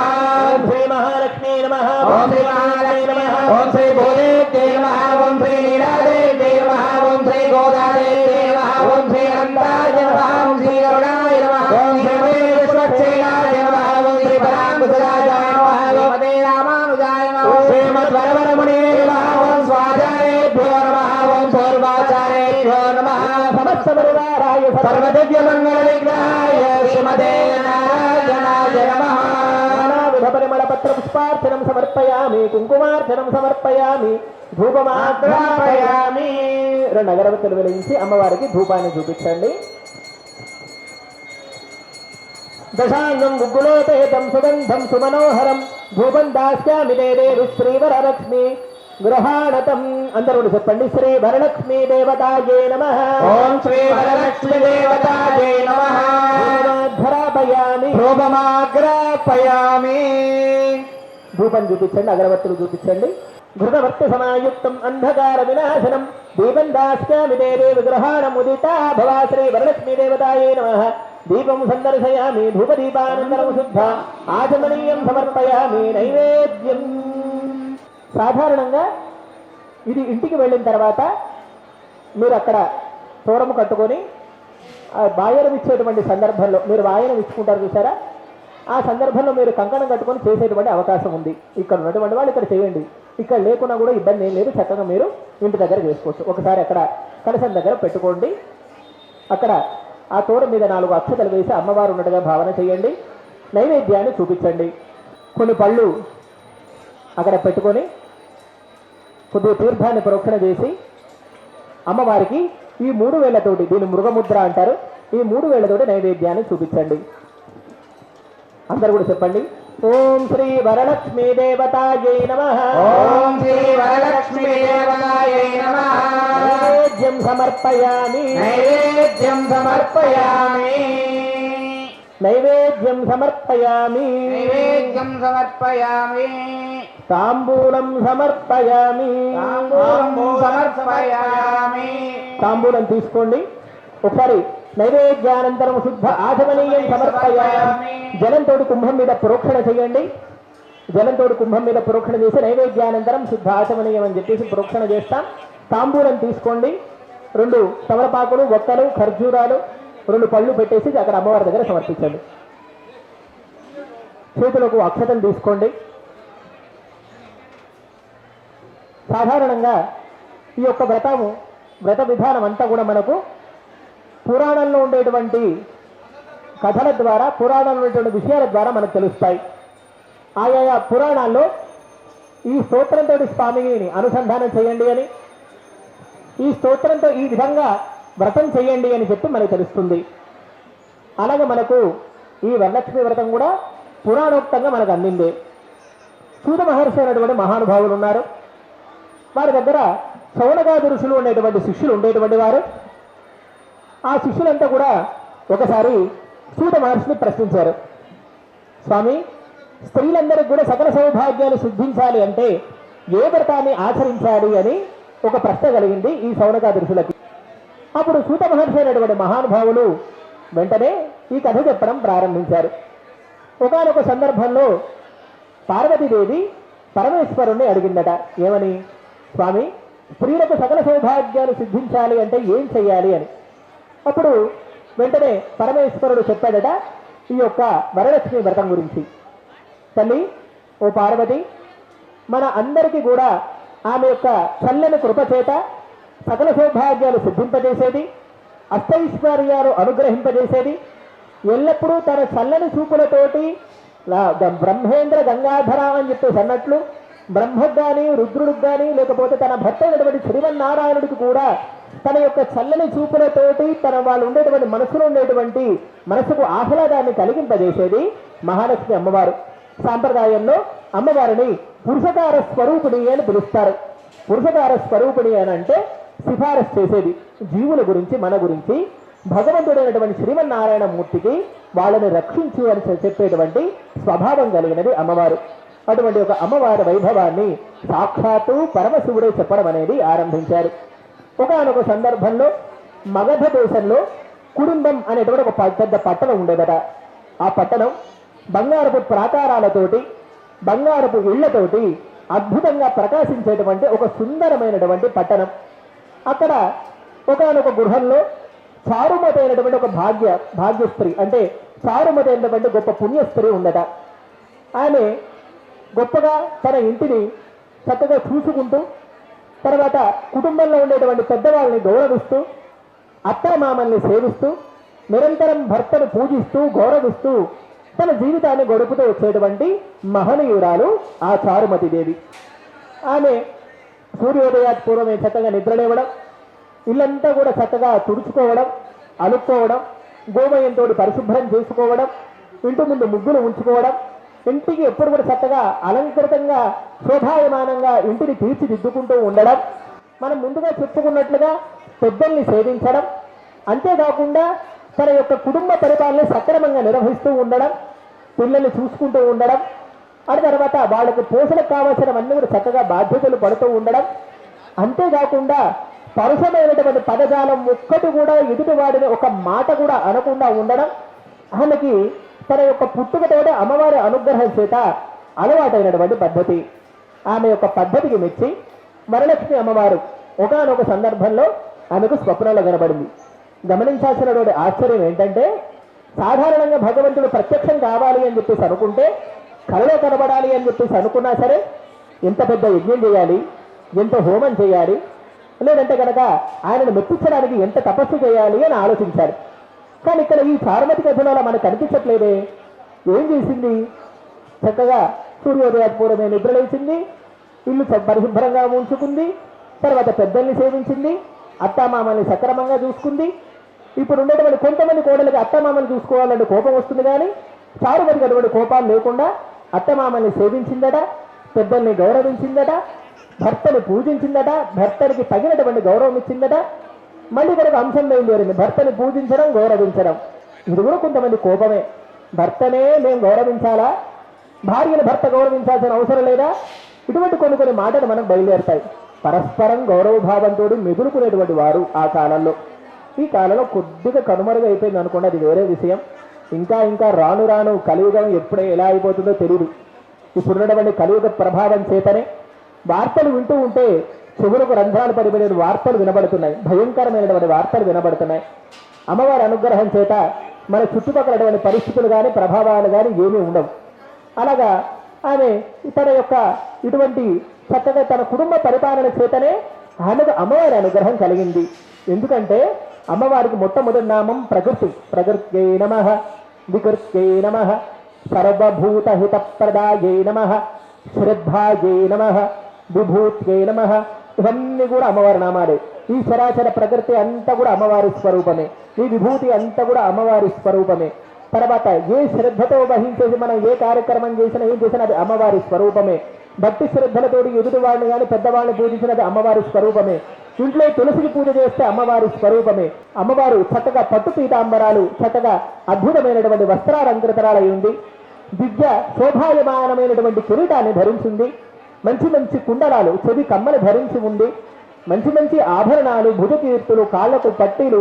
S1: ఓం శ్రీ మహాలక్ష్మీ నమః
S2: ఓం శ్రీ మహాలక్ష్మీ నమః ఓం శ్రీ భూదేవ్యై నమః ఓం శ్రీ నీలాదేవ్యై నమః ఓం శ్రీ గోదాదేవ్యై నమః ఓం శ్రీ అనంతాయ నమః ఓం శ్రీ గరుడాయ నమః ఓం శ్రీ విశ్వక్షేణాయ నమః ఓం శ్రీ పరాంకుశరాజాయ నమః ఓం శ్రీ రామానుజాయ నమః ఓం శ్రీమద్వరవరమునే నమః ఓం స్వాచార్యేభ్యో నమః ఓం పూర్వాచార్యేభ్యో నమః
S1: సమస్త పరివారాయ
S2: సర్వదివ్య మంగళ విగ్రహాయ శ్రీమతే నారాయణాయ నమః
S1: నానావిధ పరిమళ పత్ర పుష్పార్చనం సమర్పయామి కుంకుమార్చనం సమర్పయామి ధూపమాగ్రాపయామి రెండు అగరబత్తులు వెలిగించి అమ్మవారికి ధూపాన్ని చూపించండి. దశాంగం గుగ్గులోపేతం సుగంధం సుమనోహరం ధూపం దాస్యామి దేవి శ్రీవరలక్ష్మి గృహాణతం. అందరూ చెప్పండి. శ్రీ వరలక్ష్మీ దేవతాయే నమః.
S2: ఓం శ్రీ వరలక్ష్మి దేవతాయే నమః.
S1: ధూపమాగ్రాపయామి
S2: ధూపమాగ్రాపయామి.
S1: ధూపం చూపించండి, అగరబత్తులు చూపించండి. ఘృతవర్త సమాయుక్తం అంధకార వినాశనం దీపం దాస్యామి దేవి విగ్రహాణం ఉదితా భవా శ్రీ వరలక్ష్మీ దేవతాయే నమః. దీపం సందర్శయామి ధూపదీపానంతరం శుద్ధ ఆచమనీయం సమర్పయామి నైవేద్యం. సాధారణంగా ఇది ఇంటికి వెళ్ళిన తర్వాత మీరు అక్కడ తోరము కట్టుకొని వాయనం ఇచ్చేటువంటి సందర్భంలో మీరు వాయనం ఇచ్చుకుంటారు చూసారా, ఆ సందర్భంలో మీరు కంకణం కట్టుకొని చేసేటువంటి అవకాశం ఉంది. ఇక్కడ ఉన్నటువంటి వాళ్ళు ఇక్కడ చేయండి, ఇక్కడ లేకున్నా కూడా ఇబ్బంది ఏం లేదు, చక్కగా మీరు ఇంటి దగ్గర చేసుకోవచ్చు. ఒకసారి అక్కడ కలశం దగ్గర పెట్టుకోండి. అక్కడ ఆ తోర మీద 4 అక్షతలు వేసి అమ్మవారు ఉన్నట్టుగా భావన చేయండి. నైవేద్యాన్ని చూపించండి. కొన్ని పళ్ళు అక్కడ పెట్టుకొని కొద్దిగా తీర్థాన్ని ప్రోక్షణ చేసి అమ్మవారికి ఈ 3 వేళ్లతోటి, దీన్ని మృగముద్ర అంటారు, ఈ 3 వేళ్లతోటి నైవేద్యాన్ని చూపించండి. అందరూ కూడా చెప్పండి. ఓం శ్రీ వరలక్ష్మీ దేవతాయై నమః.
S2: ఓం శ్రీ వరలక్ష్మీ దేవతాయై నమః.
S1: నైవేద్యం సమర్పయామి.
S2: నైవేద్యం సమర్పయామి.
S1: నైవేద్యం సమర్పయామి.
S2: నైవేద్యం సమర్పయామి.
S1: తాంబూలం సమర్పయామి.
S2: తాంబూలం సమర్పయామి.
S1: తాంబూలం తీసుకోండి. ఒకసారి నైవేద్యానంతరం శుద్ధ ఆచమనీయం సమర్పయామి. జలంతో కుంభం మీద ప్రోక్షణ చేయండి. జలంతో కుంభం మీద ప్రోక్షణ చేసి నైవేద్యానంతరం శుద్ధ ఆచమనీయం అని చెప్పేసి ప్రోక్షణ చేస్తాం. తాంబూలం తీసుకోండి. 2 తమలపాకులు, ఒక్కలు, ఖర్జూరాలు, 2 పళ్ళు పెట్టేసి అక్కడ అమ్మవారి దగ్గర సమర్పించండి. చేతులకు అక్షతలు తీసుకోండి. సాధారణంగా ఈ యొక్క వ్రత విధానం అంతా కూడా మనకు పురాణంలో ఉండేటువంటి కథల ద్వారా, పురాణంలో ఉండేటువంటి విషయాల ద్వారా మనకు తెలుస్తాయి. ఆయా పురాణాల్లో ఈ స్తోత్రంతో స్వామిని అనుసంధానం చేయండి అని, ఈ స్తోత్రంతో ఈ విధంగా వ్రతం చేయండి అని చెప్పి మనకు తెలుస్తుంది. అలాగే మనకు ఈ వరలక్ష్మి వ్రతం కూడా పురాణోక్తంగా మనకు అందింది. సూత మహర్షి అనేటువంటి మహానుభావులు ఉన్నారు. వారి దగ్గర శౌనకాది ఋషులు ఉండేటువంటి శిష్యులు ఉండేటువంటి వారు. ఆ శిష్యులంతా కూడా ఒకసారి సూత మహర్షిని ప్రశ్నించారు. స్వామి, స్త్రీలందరికీ కూడా సకల సౌభాగ్యాలు సిద్ధించాలి అంటే ఏ వ్రతాన్ని ఆచరించాలి అని ఒక ప్రశ్న కలిగింది ఈ శౌనకాది ఋషులకి. అప్పుడు సూత మహర్షి అనేటువంటి మహానుభావులు వెంటనే ఈ కథ చెప్పడం ప్రారంభించారు. ఒకానొక సందర్భంలో పార్వతీదేవి పరమేశ్వరుణ్ణి అడిగిందట. ఏమని? స్వామి, స్త్రీలకు సకల సౌభాగ్యాలు సిద్ధించాలి అంటే ఏం చెయ్యాలి అని. అప్పుడు వెంటనే పరమేశ్వరుడు చెప్పాడట ఈ యొక్క వరలక్ష్మి వ్రతం గురించి. తల్లి, ఓ పార్వతి, మన అందరికీ కూడా ఆమె యొక్క చల్లని కృపచేత సకల సౌభాగ్యాలు సిద్ధింపజేసేది, అష్టైశ్వర్యాలు అనుగ్రహింపజేసేది, ఎల్లప్పుడూ తన చల్లని చూపులతోటి బ్రహ్మేంద్ర గంగాధర అని చెప్పేసి అన్నట్లు బ్రహ్మకు కానీ రుద్రుడికి కానీ లేకపోతే తన భర్త అయినటువంటి శ్రీమన్నారాయణుడికి కూడా తన యొక్క చల్లని చూపులతోటి తన వాళ్ళు ఉండేటువంటి మనసులో ఉండేటువంటి మనసుకు ఆహ్లాదాన్ని కలిగింపజేసేది మహాలక్ష్మి అమ్మవారు. సాంప్రదాయంలో అమ్మవారిని పురుషకార స్వరూపిణి అని పిలుస్తారు. పురుషకార స్వరూపిణి అని అంటే సిఫారసు చేసేది, జీవుల గురించి మన గురించి భగవంతుడైనటువంటి శ్రీమన్నారాయణ మూర్తికి వాళ్ళని రక్షించు అని చెప్పేటువంటి స్వభావం కలిగినది అమ్మవారు. అటువంటి ఒక అమ్మవారి వైభవాన్ని సాక్షాత్తు పరమశివుడే చెప్పడం అనేది ఆరంభించారు. ఒకనొక సందర్భంలో మగధ దేశంలో కుటుంబం అనేటువంటి ఒక పెద్ద పట్టణం ఉండేదట. ఆ పట్టణం బంగారపు ప్రాకారాలతోటి బంగారపు ఇళ్లతోటి అద్భుతంగా ప్రకాశించేటువంటి ఒక సుందరమైనటువంటి పట్టణం. అక్కడ ఒకనొక గృహంలో చారుమతి అయినటువంటి ఒక భాగ్యస్త్రీ, అంటే చారుమతి అయినటువంటి గొప్ప పుణ్యస్త్రీ ఉండట. ఆమె గొప్పగా తన ఇంటిని చక్కగా చూసుకుంటూ, తర్వాత కుటుంబంలో ఉండేటువంటి పెద్దవాళ్ళని గౌరవిస్తూ, అత్తమామల్ని సేవిస్తూ, నిరంతరం భర్తను పూజిస్తూ గౌరవిస్తూ తన జీవితాన్ని గడుపుతూ వచ్చేటువంటి మహనీయురాలు ఆ చారుమతి దేవి. ఆమె సూర్యోదయాత్ పూర్వమే చక్కగా నిద్రలేవడం, ఇల్లంతా కూడా చక్కగా తుడుచుకోవడం, అలుక్కోవడం, గోమయంతో పరిశుభ్రం చేసుకోవడం, ఇంటి ముందు ముగ్గులు ఉంచుకోవడం, ఇంటికి ఎప్పుడు కూడా చక్కగా అలంకృతంగా శోభాయమానంగా ఇంటిని తీర్చిదిద్దుకుంటూ ఉండడం, మనం ముందుగా చెప్పుకున్నట్లుగా పెద్దల్ని సేవించడం, అంతేకాకుండా తన యొక్క కుటుంబ పరిపాలన సక్రమంగా నిర్వహిస్తూ ఉండడం, పిల్లల్ని చూసుకుంటూ ఉండడం, ఆ తర్వాత వాళ్ళకి పోషణకు కావాల్సినవన్నీ కూడా చక్కగా బాధ్యతలు పడుతూ ఉండడం, అంతేకాకుండా పరుషమైనటువంటి పదజాలం ఒక్కటి కూడా ఎదుటివాడిని ఒక మాట కూడా అనకుండా ఉండడం, ఆమెకి తన యొక్క పుట్టుకతోటే అమ్మవారి అనుగ్రహం చేత అలవాటైనటువంటి పద్ధతి. ఆమె యొక్క పద్ధతికి మెచ్చి వరలక్ష్మి అమ్మవారు ఒకనొక సందర్భంలో ఆమెకు స్వప్నంలో కనబడింది. గమనించాల్సినటువంటి ఆశ్చర్యం ఏంటంటే, సాధారణంగా భగవంతుడు ప్రత్యక్షం కావాలి అని చెప్పేసి అనుకుంటే, కలలో కనబడాలి అని చెప్పేసి అనుకున్నా సరే ఎంత పెద్ద యజ్ఞం చేయాలి, ఎంత హోమం చేయాలి, లేదంటే కనుక ఆయనను మెప్పించడానికి ఎంత తపస్సు చేయాలి అని ఆలోచించాలి. కానీ ఇక్కడ ఈ చారుమతి కథలో మనకు కనిపించట్లేదే. ఏం చేసింది? చక్కగా సూర్యోదయపూర్వమే నిద్రలేసింది, ఇల్లు పరిశుభ్రంగా ఉంచుకుంది, తర్వాత పెద్దల్ని సేవించింది, అత్తామామల్ని సక్రమంగా చూసుకుంది. ఇప్పుడు ఉండేటువంటి కొంతమంది కోడలికి అత్తమామల్ని చూసుకోవాలంటే కోపం వస్తుంది, కానీ చారుమతికి అటువంటి కోపాలు లేకుండా అత్తమామల్ని సేవించిందట, పెద్దల్ని గౌరవించిందట, భర్తని పూజించిందట, భర్తనికి తగినటువంటి గౌరవం ఇచ్చిందట. మళ్ళీ కనుక అంశం బయలుదేరింది, భర్తని పూజించడం, గౌరవించడం. ఇది కూడా కొంతమంది కోపమే. భర్తనే మేము గౌరవించాలా, భార్యను భర్త గౌరవించాల్సిన అవసరం లేదా? ఇటువంటి కొన్ని మాటలు మనకు బయలుదేరుతాయి. పరస్పరం గౌరవభావంతో మెదులుకునేటువంటి వారు ఆ కాలంలో. ఈ కాలంలో కొద్దిగా కనుమరుగు అయిపోయింది అనుకోండి, అది వేరే విషయం. ఇంకా రాను రాను కలియుగం ఎప్పుడే ఎలా అయిపోతుందో తెలియదు. ఇప్పుడున్నటువంటి కలియుగ ప్రభావం చేతనే వార్తలు వింటూ ఉంటే చెవులకు రంధ్రాలు పడిపోయిన వార్తలు వినబడుతున్నాయి, భయంకరమైనటువంటి వార్తలు వినబడుతున్నాయి. అమ్మవారి అనుగ్రహం చేత మన చుట్టుపక్కల పరిస్థితులు కానీ ప్రభావాలు కానీ ఏమీ ఉండవు. అలాగా ఆమె తన యొక్క ఇటువంటి చక్కగా తన కుటుంబ పరిపాలన చేతనే ఆమెకు అమ్మవారి అనుగ్రహం కలిగింది. ఎందుకంటే అమ్మవారికి మొట్టమొదటి నామం ప్రకృతి. ప్రకృత్యై నమః, వికృత్యై నమః, సర్వభూత హితప్రదాయై నమః, శ్రద్ధాయై నమః, విభూత్యై నమః. ఇవన్నీ కూడా అమ్మవారి నామాలే. ఈ చరాచర ప్రకృతి అంతా కూడా అమ్మవారి స్వరూపమే, ఈ విభూతి అంతా కూడా అమ్మవారి స్వరూపమే. తర్వాత ఏ శ్రద్ధతో వహించేసి మనం ఏ కార్యక్రమం చేసినా ఏం చేసినా అది అమ్మవారి స్వరూపమే. భక్తి శ్రద్ధలతోటి ఎదుటివాడిని కానీ పెద్దవాడిని పూజించినది అమ్మవారి స్వరూపమే. ఇంట్లో తులసికి పూజ చేస్తే అమ్మవారి స్వరూపమే. అమ్మవారు చక్కగా పట్టు పీతాంబరాలు, చక్కగా అద్భుతమైనటువంటి వస్త్రాలంకృతరాలై ఉంది. దివ్య శోభాయమానమైనటువంటి కిరీటాన్ని ధరించింది. మంచి కుండలాలు, చెవి కమ్మలు ధరించి ఉంది. మంచి ఆభరణాలు, భుజకీర్తులు, కాళ్లకు పట్టీలు,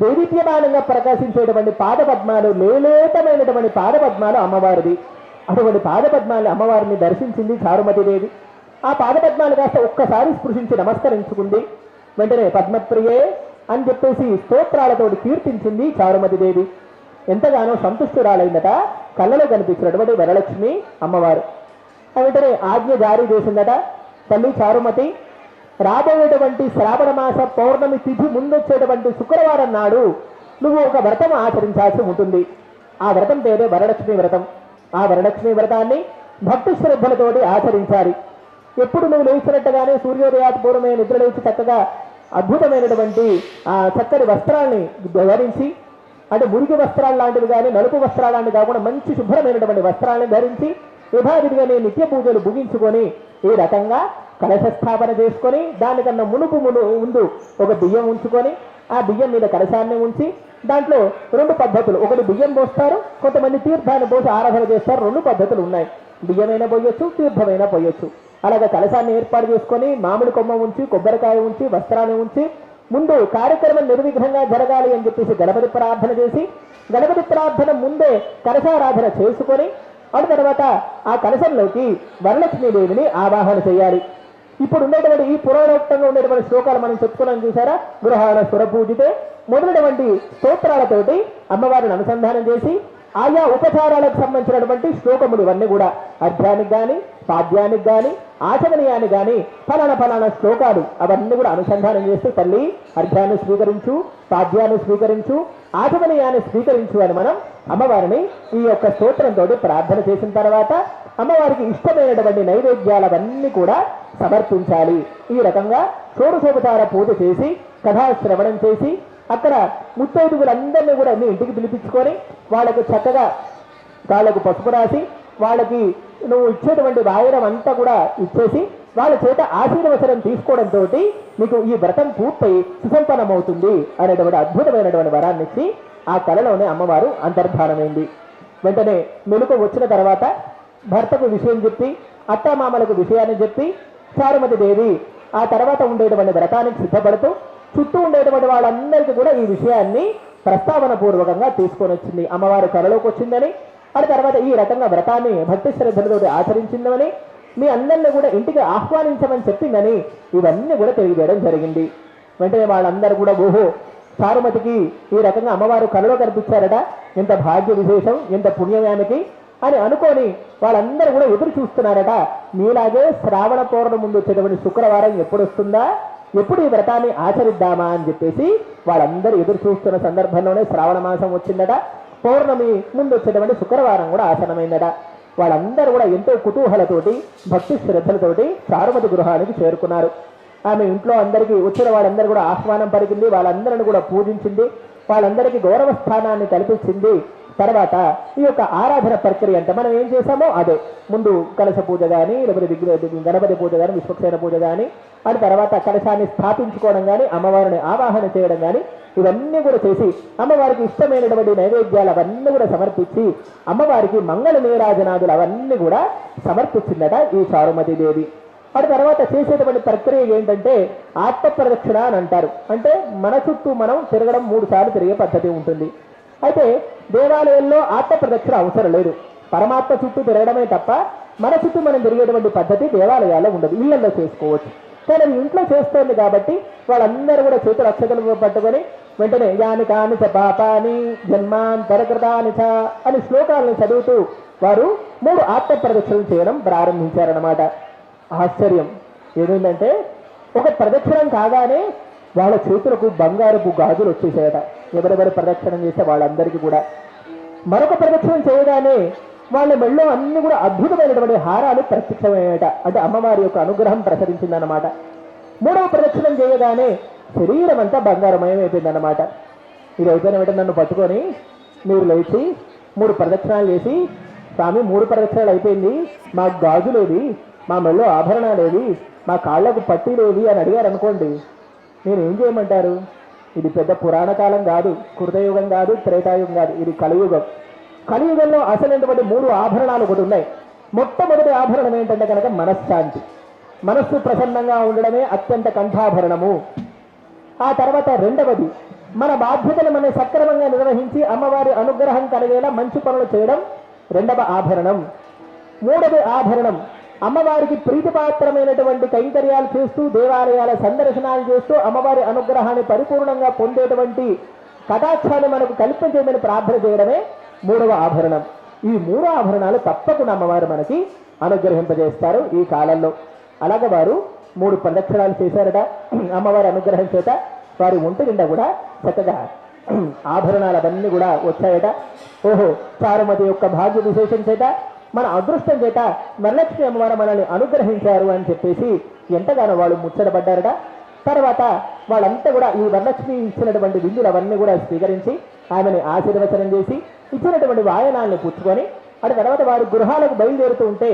S1: దేదీప్యమానంగా ప్రకాశించేటువంటి పాదపద్మాలు, లేలేతమైనటువంటి పాదపద్మాలు అమ్మవారిది. అటువంటి పాదపద్మాలు అమ్మవారిని దర్శించింది చారుమతిదేవి. ఆ పాదపద్మాలు కాస్త ఒక్కసారి స్పృశించి నమస్కరించుకుంది. వెంటనే పద్మప్రియే అని చెప్పేసి స్తోత్రాలతోటి కీర్తించింది చారుమతిదేవి. ఎంతగానో సంతుష్టురాలైందట కళ్ళలో కనిపించినటువంటి వరలక్ష్మి అమ్మవారు. వెంటనే ఆజ్ఞ జారీ చేసిందట, తల్లి చారుమతి, రాబోయేటువంటి శ్రావణ మాస పౌర్ణమి తిథి ముందొచ్చేటువంటి శుక్రవారం నాడు నువ్వు ఒక వ్రతం ఆచరించాల్సి ఉంటుంది. ఆ వ్రతం పేరే వరలక్ష్మి వ్రతం. ఆ వరలక్ష్మి వ్రతాన్ని భక్తి శ్రద్ధలతోటి ఆచరించాలి. ఎప్పుడు నువ్వు లేచినట్టుగానే సూర్యోదయాత్ పూర్వమే నిద్రలేచి చక్కగా అద్భుతమైనటువంటి ఆ చక్కటి వస్త్రాల్ని ధరించి, అంటే మురికి వస్త్రాలు లాంటివి కానీ నలుపు వస్త్రాలు లాంటివి కాకుండా మంచి శుభ్రమైనటువంటి వస్త్రాలను ధరించి యథావిధిగానే నిత్య పూజలు ముగించుకొని ఈ రకంగా కలశ స్థాపన చేసుకొని దానికన్నా ముందు ఒక బియ్యం ఉంచుకొని ఆ బియ్యం మీద కలశాన్ని ఉంచి దాంట్లో రెండు పద్ధతులు, ఒకటి బియ్యం పోస్తారు, కొంతమంది తీర్థాన్ని పోసి ఆరాధన చేస్తారు. రెండు పద్ధతులు ఉన్నాయి, బియ్యమైనా పోయొచ్చు, తీర్థమైనా పోయొచ్చు. అలాగే కలశాన్ని ఏర్పాటు చేసుకొని మామిడి కొమ్మ ఉంచి, కొబ్బరికాయ ఉంచి, వస్త్రాన్ని ఉంచి ముందు కార్యక్రమం నిర్విఘ్నంగా జరగాలి అని చెప్పేసి గణపతి ప్రార్థన చేసి, గణపతి ప్రార్థన ముందే కలశారాధన చేసుకొని ఆ తర్వాత ఆ కలశంలోకి వరలక్ష్మీదేవిని ఆవాహన చేయాలి. ఇప్పుడు ఉండేటువంటి ఈ పురాణోక్తంగా ఉండేటువంటి శ్లోకాలు మనం చెప్పుకున్నాం చూసారా, గృహాణ సురపూజితే మొదలైనటువంటి స్తోత్రాలతోటి అమ్మవారిని అనుసంధానం చేసి ఆయా ఉపచారాలకు సంబంధించినటువంటి శ్లోకములు ఇవన్నీ కూడా అర్ఘ్యానికి కానీ పాద్యానికి కానీ ఆచమనీయానికి కానీ ఫలానా శ్లోకాలు అవన్నీ కూడా అనుసంధానం చేస్తూ తల్లి అర్ఘ్యాన్ని స్వీకరించు, పాద్యాన్ని స్వీకరించు, ఆచమనీయాన్ని స్వీకరించు అని మనం అమ్మవారిని ఈ యొక్క స్తోత్రంతో ప్రార్థన చేసిన తర్వాత అమ్మవారికి ఇష్టమైనటువంటి నైవేద్యాలవన్నీ కూడా సమర్పించాలి. ఈ రకంగా షోడశోపచార పూజ చేసి కథాశ్రవణం చేసి అక్కడ ముత్తైదుగులందరినీ కూడా మీ ఇంటికి పిలిపించుకొని వాళ్ళకు చక్కగా కాళ్ళకు పసుపు రాసి వాళ్ళకి నువ్వు ఇచ్చేటువంటి వాయనం అంతా కూడా ఇచ్చేసి వాళ్ళ చేత ఆశీర్వచనం తీసుకోవడంతో నీకు ఈ వ్రతం పూర్తయి సుసంపన్నమవుతుంది అనేటువంటి అద్భుతమైనటువంటి వరాన్ని ఇచ్చి ఆ కళలోనే అమ్మవారు అంతర్ధానమైంది. వెంటనే మెలకు వచ్చిన తర్వాత భర్తకు విషయం చెప్పి, అత్తామామలకు విషయాన్ని చెప్పి చారుమతి దేవి ఆ తర్వాత ఉండేటువంటి వ్రతానికి సిద్ధపడుతూ చుట్టూ ఉండేటువంటి వాళ్ళందరికీ కూడా ఈ విషయాన్ని ప్రస్తావన పూర్వకంగా తీసుకొని వచ్చింది. అమ్మవారు కళలోకి వచ్చిందని, ఆ తర్వాత ఈ రకంగా వ్రతాన్ని భక్తి శ్రద్ధలతో ఆచరించిందని, మీ అందరినీ కూడా ఇంటికి ఆహ్వానించమని చెప్పిందని ఇవన్నీ కూడా తెలియజేయడం జరిగింది. వెంటనే వాళ్ళందరూ కూడా ఓహో చారుమతికి ఈ రకంగా అమ్మవారు కళలో కనిపించారట, ఎంత భాగ్య విశేషం, ఎంత పుణ్యమేమికి అని అనుకొని వాళ్ళందరూ కూడా ఎదురు చూస్తున్నారట. మీలాగే శ్రావణ పౌర్ణమి ముందు వచ్చేటువంటి శుక్రవారం ఎప్పుడు వస్తుందా, ఎప్పుడు ఈ వ్రతాన్ని ఆచరిద్దామా అని చెప్పేసి వాళ్ళందరూ ఎదురు చూస్తున్న సందర్భంలోనే శ్రావణ మాసం వచ్చిందట. పౌర్ణమి ముందు వచ్చేటువంటి శుక్రవారం కూడా ఆసనమైందట. వాళ్ళందరూ కూడా ఎంతో కుతూహలతోటి భక్తి శ్రద్ధలతోటి చారుమతి గృహానికి చేరుకున్నారు. ఆమె ఇంట్లో అందరికీ వచ్చిన వాళ్ళందరూ కూడా ఆహ్వానం పలికింది, వాళ్ళందరిని కూడా పూజించింది, వాళ్ళందరికీ గౌరవ స్థానాన్ని కల్పించింది. తర్వాత ఈ యొక్క ఆరాధన ప్రక్రియ అంటే మనం ఏం చేశామో అదే, ముందు కలశ పూజ కానీ లేకపోతే గణపతి పూజ కానీ విశ్వక్సేన పూజ కానీ, అది తర్వాత కలశాన్ని స్థాపించుకోవడం కానీ అమ్మవారిని ఆవాహన చేయడం కానీ ఇవన్నీ కూడా చేసి అమ్మవారికి ఇష్టమైనటువంటి నైవేద్యాలు అవన్నీ కూడా సమర్పించి అమ్మవారికి మంగళ నీరాజనాదులు అవన్నీ కూడా సమర్పించిందట ఈ చారుమతి దేవి. అటు తర్వాత చేసేటువంటి ప్రక్రియ ఏంటంటే ఆత్మ ప్రదక్షిణ అని అంటారు. అంటే మన చుట్టూ మనం తిరగడం 3 సార్లు తిరిగే పద్ధతి ఉంటుంది. అయితే దేవాలయంలో ఆత్మ ప్రదక్షిణ అవసరం లేదు, పరమాత్మ చుట్టూ తిరగడమే తప్ప మన చుట్టూ మనం తిరిగేటువంటి పద్ధతి దేవాలయాల్లో ఉండదు, ఇళ్లలో చేసుకోవచ్చు. కానీ అది ఇంట్లో చేస్తోంది కాబట్టి వాళ్ళందరూ కూడా చేతులు అక్షతలు పట్టుకొని వెంటనే యాని కాని చ పాపాని జన్మాంతరకృతాని చ అని శ్లోకాలను చదువుతూ వారు 3 ఆత్మ ప్రదక్షిణలు చేయడం ప్రారంభించారన్నమాట. ఆశ్చర్యం ఏమైందంటే ఒక ప్రదక్షిణం కాగానే వాళ్ళ చేతులకు బంగారపు గాజులు వచ్చేసాయట. ఎవరెవరు ప్రదక్షిణం చేస్తే వాళ్ళందరికీ కూడా మరొక ప్రదక్షిణం చేయగానే వాళ్ళ మెళ్ళో అన్ని కూడా అద్భుతమైనటువంటి హారాలు ప్రత్యక్షమయ్యాయట. అంటే అమ్మవారి యొక్క అనుగ్రహం ప్రసరించిందన్నమాట. 3వ ప్రదక్షిణం చేయగానే శరీరం అంతా బంగారమయం అయిపోయిందన్నమాట. ఇది అయిపోయిన వెంటనే నన్ను పట్టుకొని మీరు లేచి 3 ప్రదక్షిణాలు చేసి, స్వామి 3 ప్రదక్షిణాలు అయిపోయింది, మాకు గాజులేవి, మా మెళ్ళో ఆభరణాలేవి, మా కాళ్లకు పట్టీలేవి అని అడిగారు అనుకోండి, నేను ఏం చేయమంటారు? ఇది పెద్ద పురాణ కాలం కాదు, కృతయుగం కాదు, త్రేతాయుగం కాదు, ఇది కలియుగం. కలియుగంలో అసలైనటువంటి 3 ఆభరణాలు ఒకటి ఉన్నాయి. మొట్టమొదటి ఆభరణం ఏంటంటే కనుక మనశ్శాంతి, మనస్సు ప్రసన్నంగా ఉండడమే అత్యంత కంఠాభరణము. ఆ తర్వాత రెండవది మన బాధ్యతలు మనం సక్రమంగా నిర్వహించి అమ్మవారి అనుగ్రహం కలిగేలా మంచి పనులు చేయడం రెండవ ఆభరణం. మూడవ ఆభరణం అమ్మవారికి ప్రీతిపాత్రమైనటువంటి కైంకర్యాలు చేస్తూ దేవాలయాల సందర్శనాలు చేస్తూ అమ్మవారి అనుగ్రహాన్ని పరిపూర్ణంగా పొందేటువంటి కటాక్షాన్ని మనకు కల్పించేయమని ప్రార్థన చేయడమే మూడవ ఆభరణం. ఈ మూడు ఆభరణాలు తప్పకుండా అమ్మవారు మనకి అనుగ్రహింపజేస్తారు ఈ కాలంలో. అలాగే వారు 3 ప్రదక్షిణాలు చేశారట అమ్మవారి అనుగ్రహం చేత. వారి ఒంటి నిండా కూడా చక్కగా ఆభరణాలు అవన్నీ కూడా వచ్చాయట. ఓహో, చారుమతి యొక్క భాగ్య విశేషం చేత మన అదృష్టం చేత వరలక్ష్మి అమ్మవారు మనల్ని అనుగ్రహించారు అని చెప్పేసి ఎంతగానో వాళ్ళు ముచ్చటపడ్డారట. తర్వాత వాళ్ళంతా కూడా ఈ వరలక్ష్మి ఇచ్చినటువంటి విందులు అవన్నీ కూడా స్వీకరించి ఆమెని ఆశీర్వచనం చేసి ఇచ్చినటువంటి వాయనాల్ని పుచ్చుకొని అటు తర్వాత వారి గృహాలకు బయలుదేరుతూ ఉంటే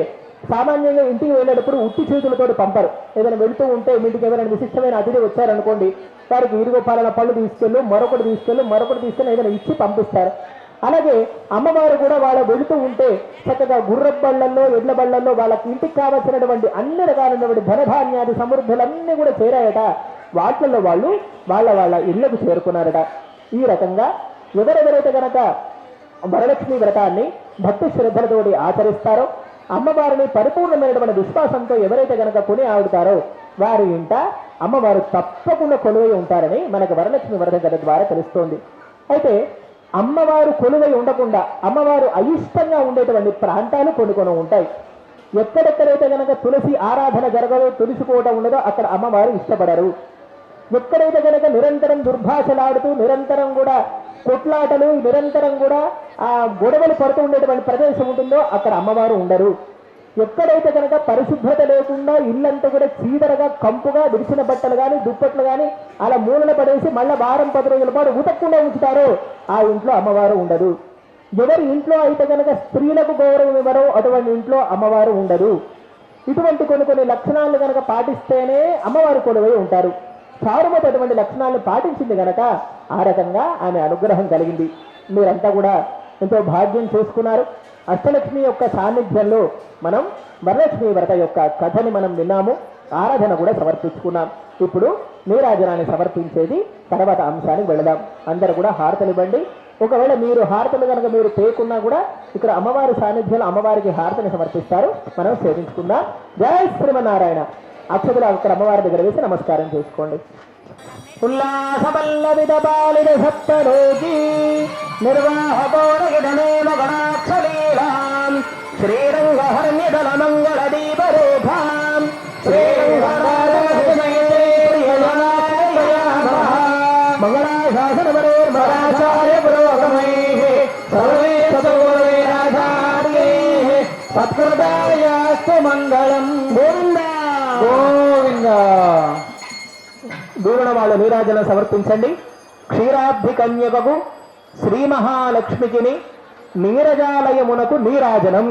S1: సామాన్యంగా ఇంటికి వెళ్ళేటప్పుడు ఉట్టి చేతులతో పంపరు. ఏదైనా వెళ్తూ ఉంటే ఇంటికి ఎవరైనా విశిష్టమైన అతిథి వచ్చారనుకోండి, వారికి ఇరుగోపాలన పళ్ళు తీసుకెళ్ళు, మరొకటి తీసుకెళ్ళి ఏదైనా ఇచ్చి పంపిస్తారు. అలాగే అమ్మవారు కూడా వాళ్ళ వెళుతూ ఉంటే చక్కగా గుర్ర బళ్ళల్లో ఎడ్ల బళ్ళల్లో వాళ్ళకి ఇంటికి కావాల్సినటువంటి అన్ని రకాలైనటువంటి ధనధాన్యాది సమృద్ధులన్నీ కూడా చేరాయట. వాటిల్లో వాళ్ళు వాళ్ళ ఇళ్లకు చేరుకున్నారట. ఈ రకంగా ఎవరెవరైతే గనక వరలక్ష్మి వ్రతాన్ని భక్తి శ్రద్ధలతోటి ఆచరిస్తారో, అమ్మవారిని పరిపూర్ణమైనటువంటి విశ్వాసంతో ఎవరైతే గనక కొని ఆడుతారో వారి ఇంట అమ్మవారు తప్పకుండా కొలువై ఉంటారని మనకు వరలక్ష్మి వ్రతం కథ ద్వారా తెలుస్తోంది. అయితే అమ్మవారు కొలువై ఉండకుండా అమ్మవారు అయిష్టంగా ఉండేటువంటి ప్రాంతాలు కొన్ని ఉంటాయి. ఎక్కడెక్కడైతే గనక తులసి ఆరాధన జరగదో, తులసికోవటం ఉండదో అక్కడ అమ్మవారు ఇష్టపడరు. ఎక్కడైతే గనక నిరంతరం దుర్భాషలాడుతూ నిరంతరం కూడా కొట్లాటలు నిరంతరం కూడా ఆ గొడవలు పడుతూ ఉండేటువంటి ప్రదేశం ఉంటుందో అక్కడ అమ్మవారు ఉండరు. ఎక్కడైతే కనుక పరిశుభ్రత లేకుండా ఇల్లంతా కూడా చీదరగా కంపుగా విడిచిన బట్టలు కానీ దుప్పట్లు కానీ అలా మూలన పడేసి మళ్ళీ వారం 10 రోజుల పాటు ఉతకకుండా ఉంచుతారో ఆ ఇంట్లో అమ్మవారు ఉండదు. ఎవరి ఇంట్లో అయితే కనుక స్త్రీలకు గౌరవం ఇవ్వరో అటువంటి ఇంట్లో అమ్మవారు ఉండదు. ఇటువంటి కొన్ని లక్షణాలను కనుక పాటిస్తేనే అమ్మవారు కొలువై ఉంటారు. చారుమతి అటువంటి లక్షణాలను పాటించింది గనక ఆ రకంగా ఆమె అనుగ్రహం కలిగింది. మీరంతా కూడా ఎంతో భాగ్యం చేసుకున్నారు. అష్టలక్ష్మి యొక్క సాన్నిధ్యంలో మనం వరలక్ష్మి వ్రత యొక్క కథని మనం విన్నాము, ఆరాధన కూడా సమర్పించుకున్నాం. ఇప్పుడు నీరాజనాన్ని సమర్పించేది తర్వాత అంశానికి వెళదాం. అందరూ కూడా హారతలు ఇవ్వండి. ఒకవేళ మీరు హారతలు కనుక మీరు చేయకున్నా కూడా ఇక్కడ అమ్మవారి సాన్నిధ్యంలో అమ్మవారికి హారతని సమర్పిస్తారు, మనం సేవించుకుందాం. జై శ్రీమన్నారాయణ. అక్షతులు అక్కడ అమ్మవారి దగ్గర వేసి నమస్కారం చేసుకోండి. ఉల్లాసపల్లవిద బాలిద సప్తలోకి నిర్వాహకోరగిడనేమ గణాక్షలీలాం శ్రీరంగహర్ణ్యదల మంగళ దీపరేఖాం మంగళాశాసనవరేర్మరాచార్య పురోగమైః సర్వే సతోరేరాచార్యైః సత్కృతాయాస్తు మంగళం. గోవిందా. దూరణ వాళ్ళ నీరాజన సమర్పించండి. క్షీరాబ్ధి కన్యకకు శ్రీ మహాలక్ష్మికిని నీరజాలయమునకు నీరాజనం.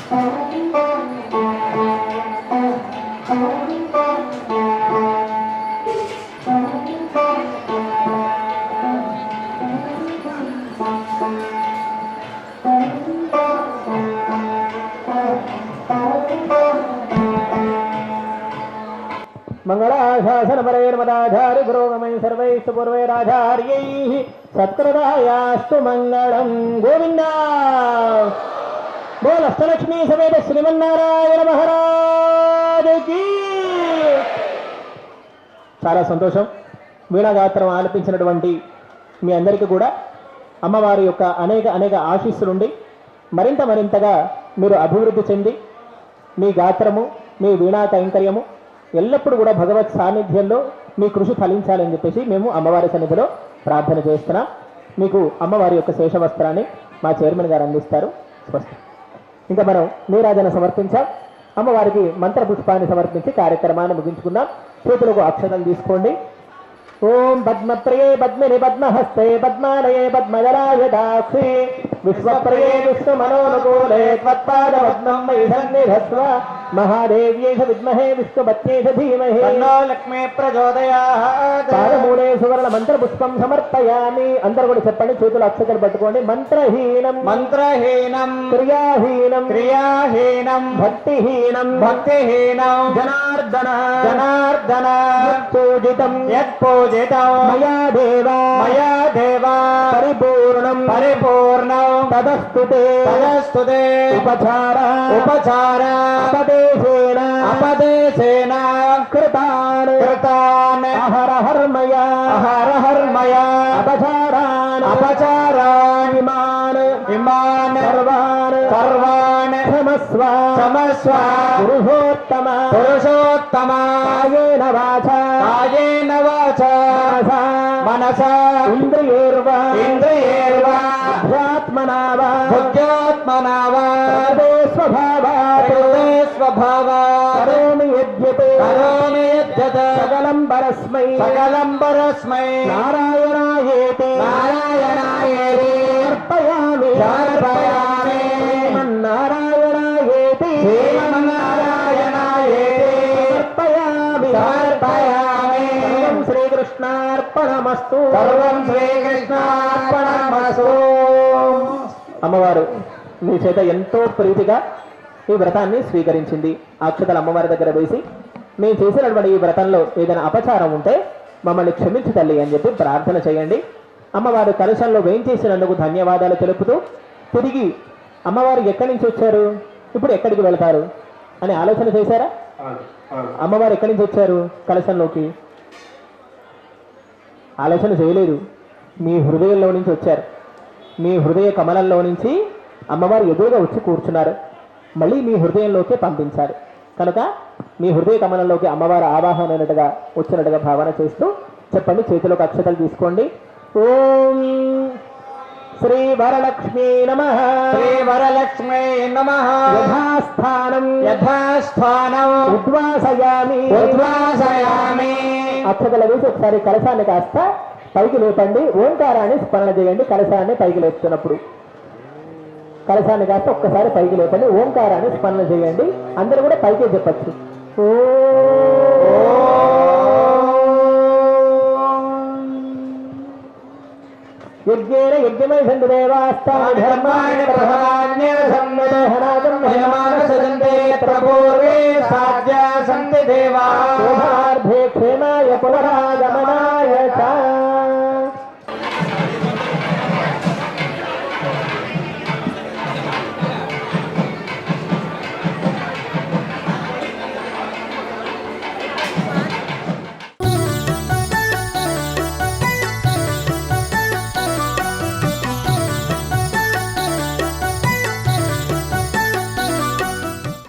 S1: మంగళాశాసనపరైర్మదాచార్య పురోగమై సర్వైస్తు పూర్వైరాచార్యైః సత్కృతాయాస్తు మంగళం. గోవింద బోల్ అష్టలక్ష్మీ సమేత శ్రీమన్నారాయణ మహారాజుకి. చాలా సంతోషం. వీణాగాత్రం ఆలపించినటువంటి మీ అందరికీ కూడా అమ్మవారి యొక్క అనేక అనేక ఆశీస్సులుండి మరింతగా మీరు అభివృద్ధి చెంది మీ గాత్రము మీ వీణా కైంకర్యము ఎల్లప్పుడూ కూడా భగవత్ సాన్నిధ్యంలో మీ కృషి ఫలించాలని చెప్పేసి మేము అమ్మవారి సన్నిధిలో ప్రార్థన చేస్తున్నాం. మీకు అమ్మవారి యొక్క శేషవస్త్రాన్ని మా చైర్మన్ గారు అందిస్తారు. స్వస్తి. ఇంకా మనం నీరాజన సమర్పించాం. అమ్మవారికి మంత్ర పుష్పాన్ని సమర్పించి కార్యక్రమాన్ని ముగించుకుందాం. చేతులకు అక్షతలు తీసుకోండి. ఓం పద్మప్రియే పద్మిని పద్మహస్తే పద్మాలయే పద్మజలాయ దాక్షి విశ్వప్రియే విష్ణుమనోనుకూలే త్వత్పాద పద్మం మయి సన్నిధత్వ మహాదేవ్యేష విద్మహే విష్ణుపత్యేష ధీమహి తన్నో లక్ష్మీ ప్రచోదయాత్. పాదమూలే సువర్ణ మంత్ర పుష్పం సమర్పయామి. అందరూ కూడా చెప్పండి. చేతులు అక్షతలు పట్టుకోండి. మంత్రహీనం క్రియాహీనం భక్తిహీనం జనార్దన యత్పూజితం మయా దేవా పరిపూర్ణం తదస్తుతే ఉపచార అపదేశేన కృతాన్ అహరహర్మయ అపచారాన్ ఇమాన్ సర్వాన్ క్షమస్వ పురుషోత్తమ కాయేన వాచ మనసా ఇంద్రియైర్వా బుద్ధ్యాత్మనా వా స్వభావాత్ కరోమి యజ్ఞతే సకలం పరస్మై నారాయణాయేతి అర్పయామి నారాయణాయేతి అర్పయామి. సర్వం శ్రీకృష్ణార్పణమస్తు. అమ్మవారు మీ చేత ఎంతో ప్రీతిగా ఈ వ్రతాన్ని స్వీకరించింది. అక్షతలు అమ్మవారి దగ్గర వేసి మేము చేసినటువంటి ఈ వ్రతంలో ఏదైనా అపచారం ఉంటే మమ్మల్ని క్షమించు తల్లి అని చెప్పి ప్రార్థన చేయండి. అమ్మవారు కలశంలో వేయించేసినందుకు ధన్యవాదాలు తెలుపుతూ తిరిగి అమ్మవారు ఎక్కడి నుంచి వచ్చారు, ఇప్పుడు ఎక్కడికి వెళతారు అని ఆలోచన చేశారా? అమ్మవారు ఎక్కడి నుంచి వచ్చారు కలశంలోకి? ఆలోచన చేయలేదు. మీ హృదయంలో నుంచి వచ్చారు. మీ హృదయ కమలంలో నుంచి అమ్మవారు ఎదురుగా వచ్చి కూర్చున్నారు. మళ్ళీ మీ హృదయంలోకి పంపించారు. కనుక మీ హృదయ కమలంలోకి అమ్మవారు ఆవాహనైనట్టుగా వచ్చినట్టుగా భావన చేస్తూ చెప్పండి. చేతిలోకి అక్షతలు తీసుకోండి. ఓం శ్రీ వరలక్ష్మీ నమః. యథాస్థానం ఉద్వాసయామి. అక్షతలు వేసి ఒకసారి కలశాన్ని కాస్త పైకి లేపండి. ఓంకారాన్ని స్మరణ చేయండి. కలశాన్ని పైకి లేపుతున్నప్పుడు కలశాన్ని కాస్త ఒక్కసారి పైకి లేపండి. ఓంకారాన్ని స్మరణ చేయండి. అందరూ కూడా పైకే చెప్పచ్చు. యజ్ఞేన యజ్ఞమై సంతు దేవాస్తాని ధర్మాణి ప్రధాన్యే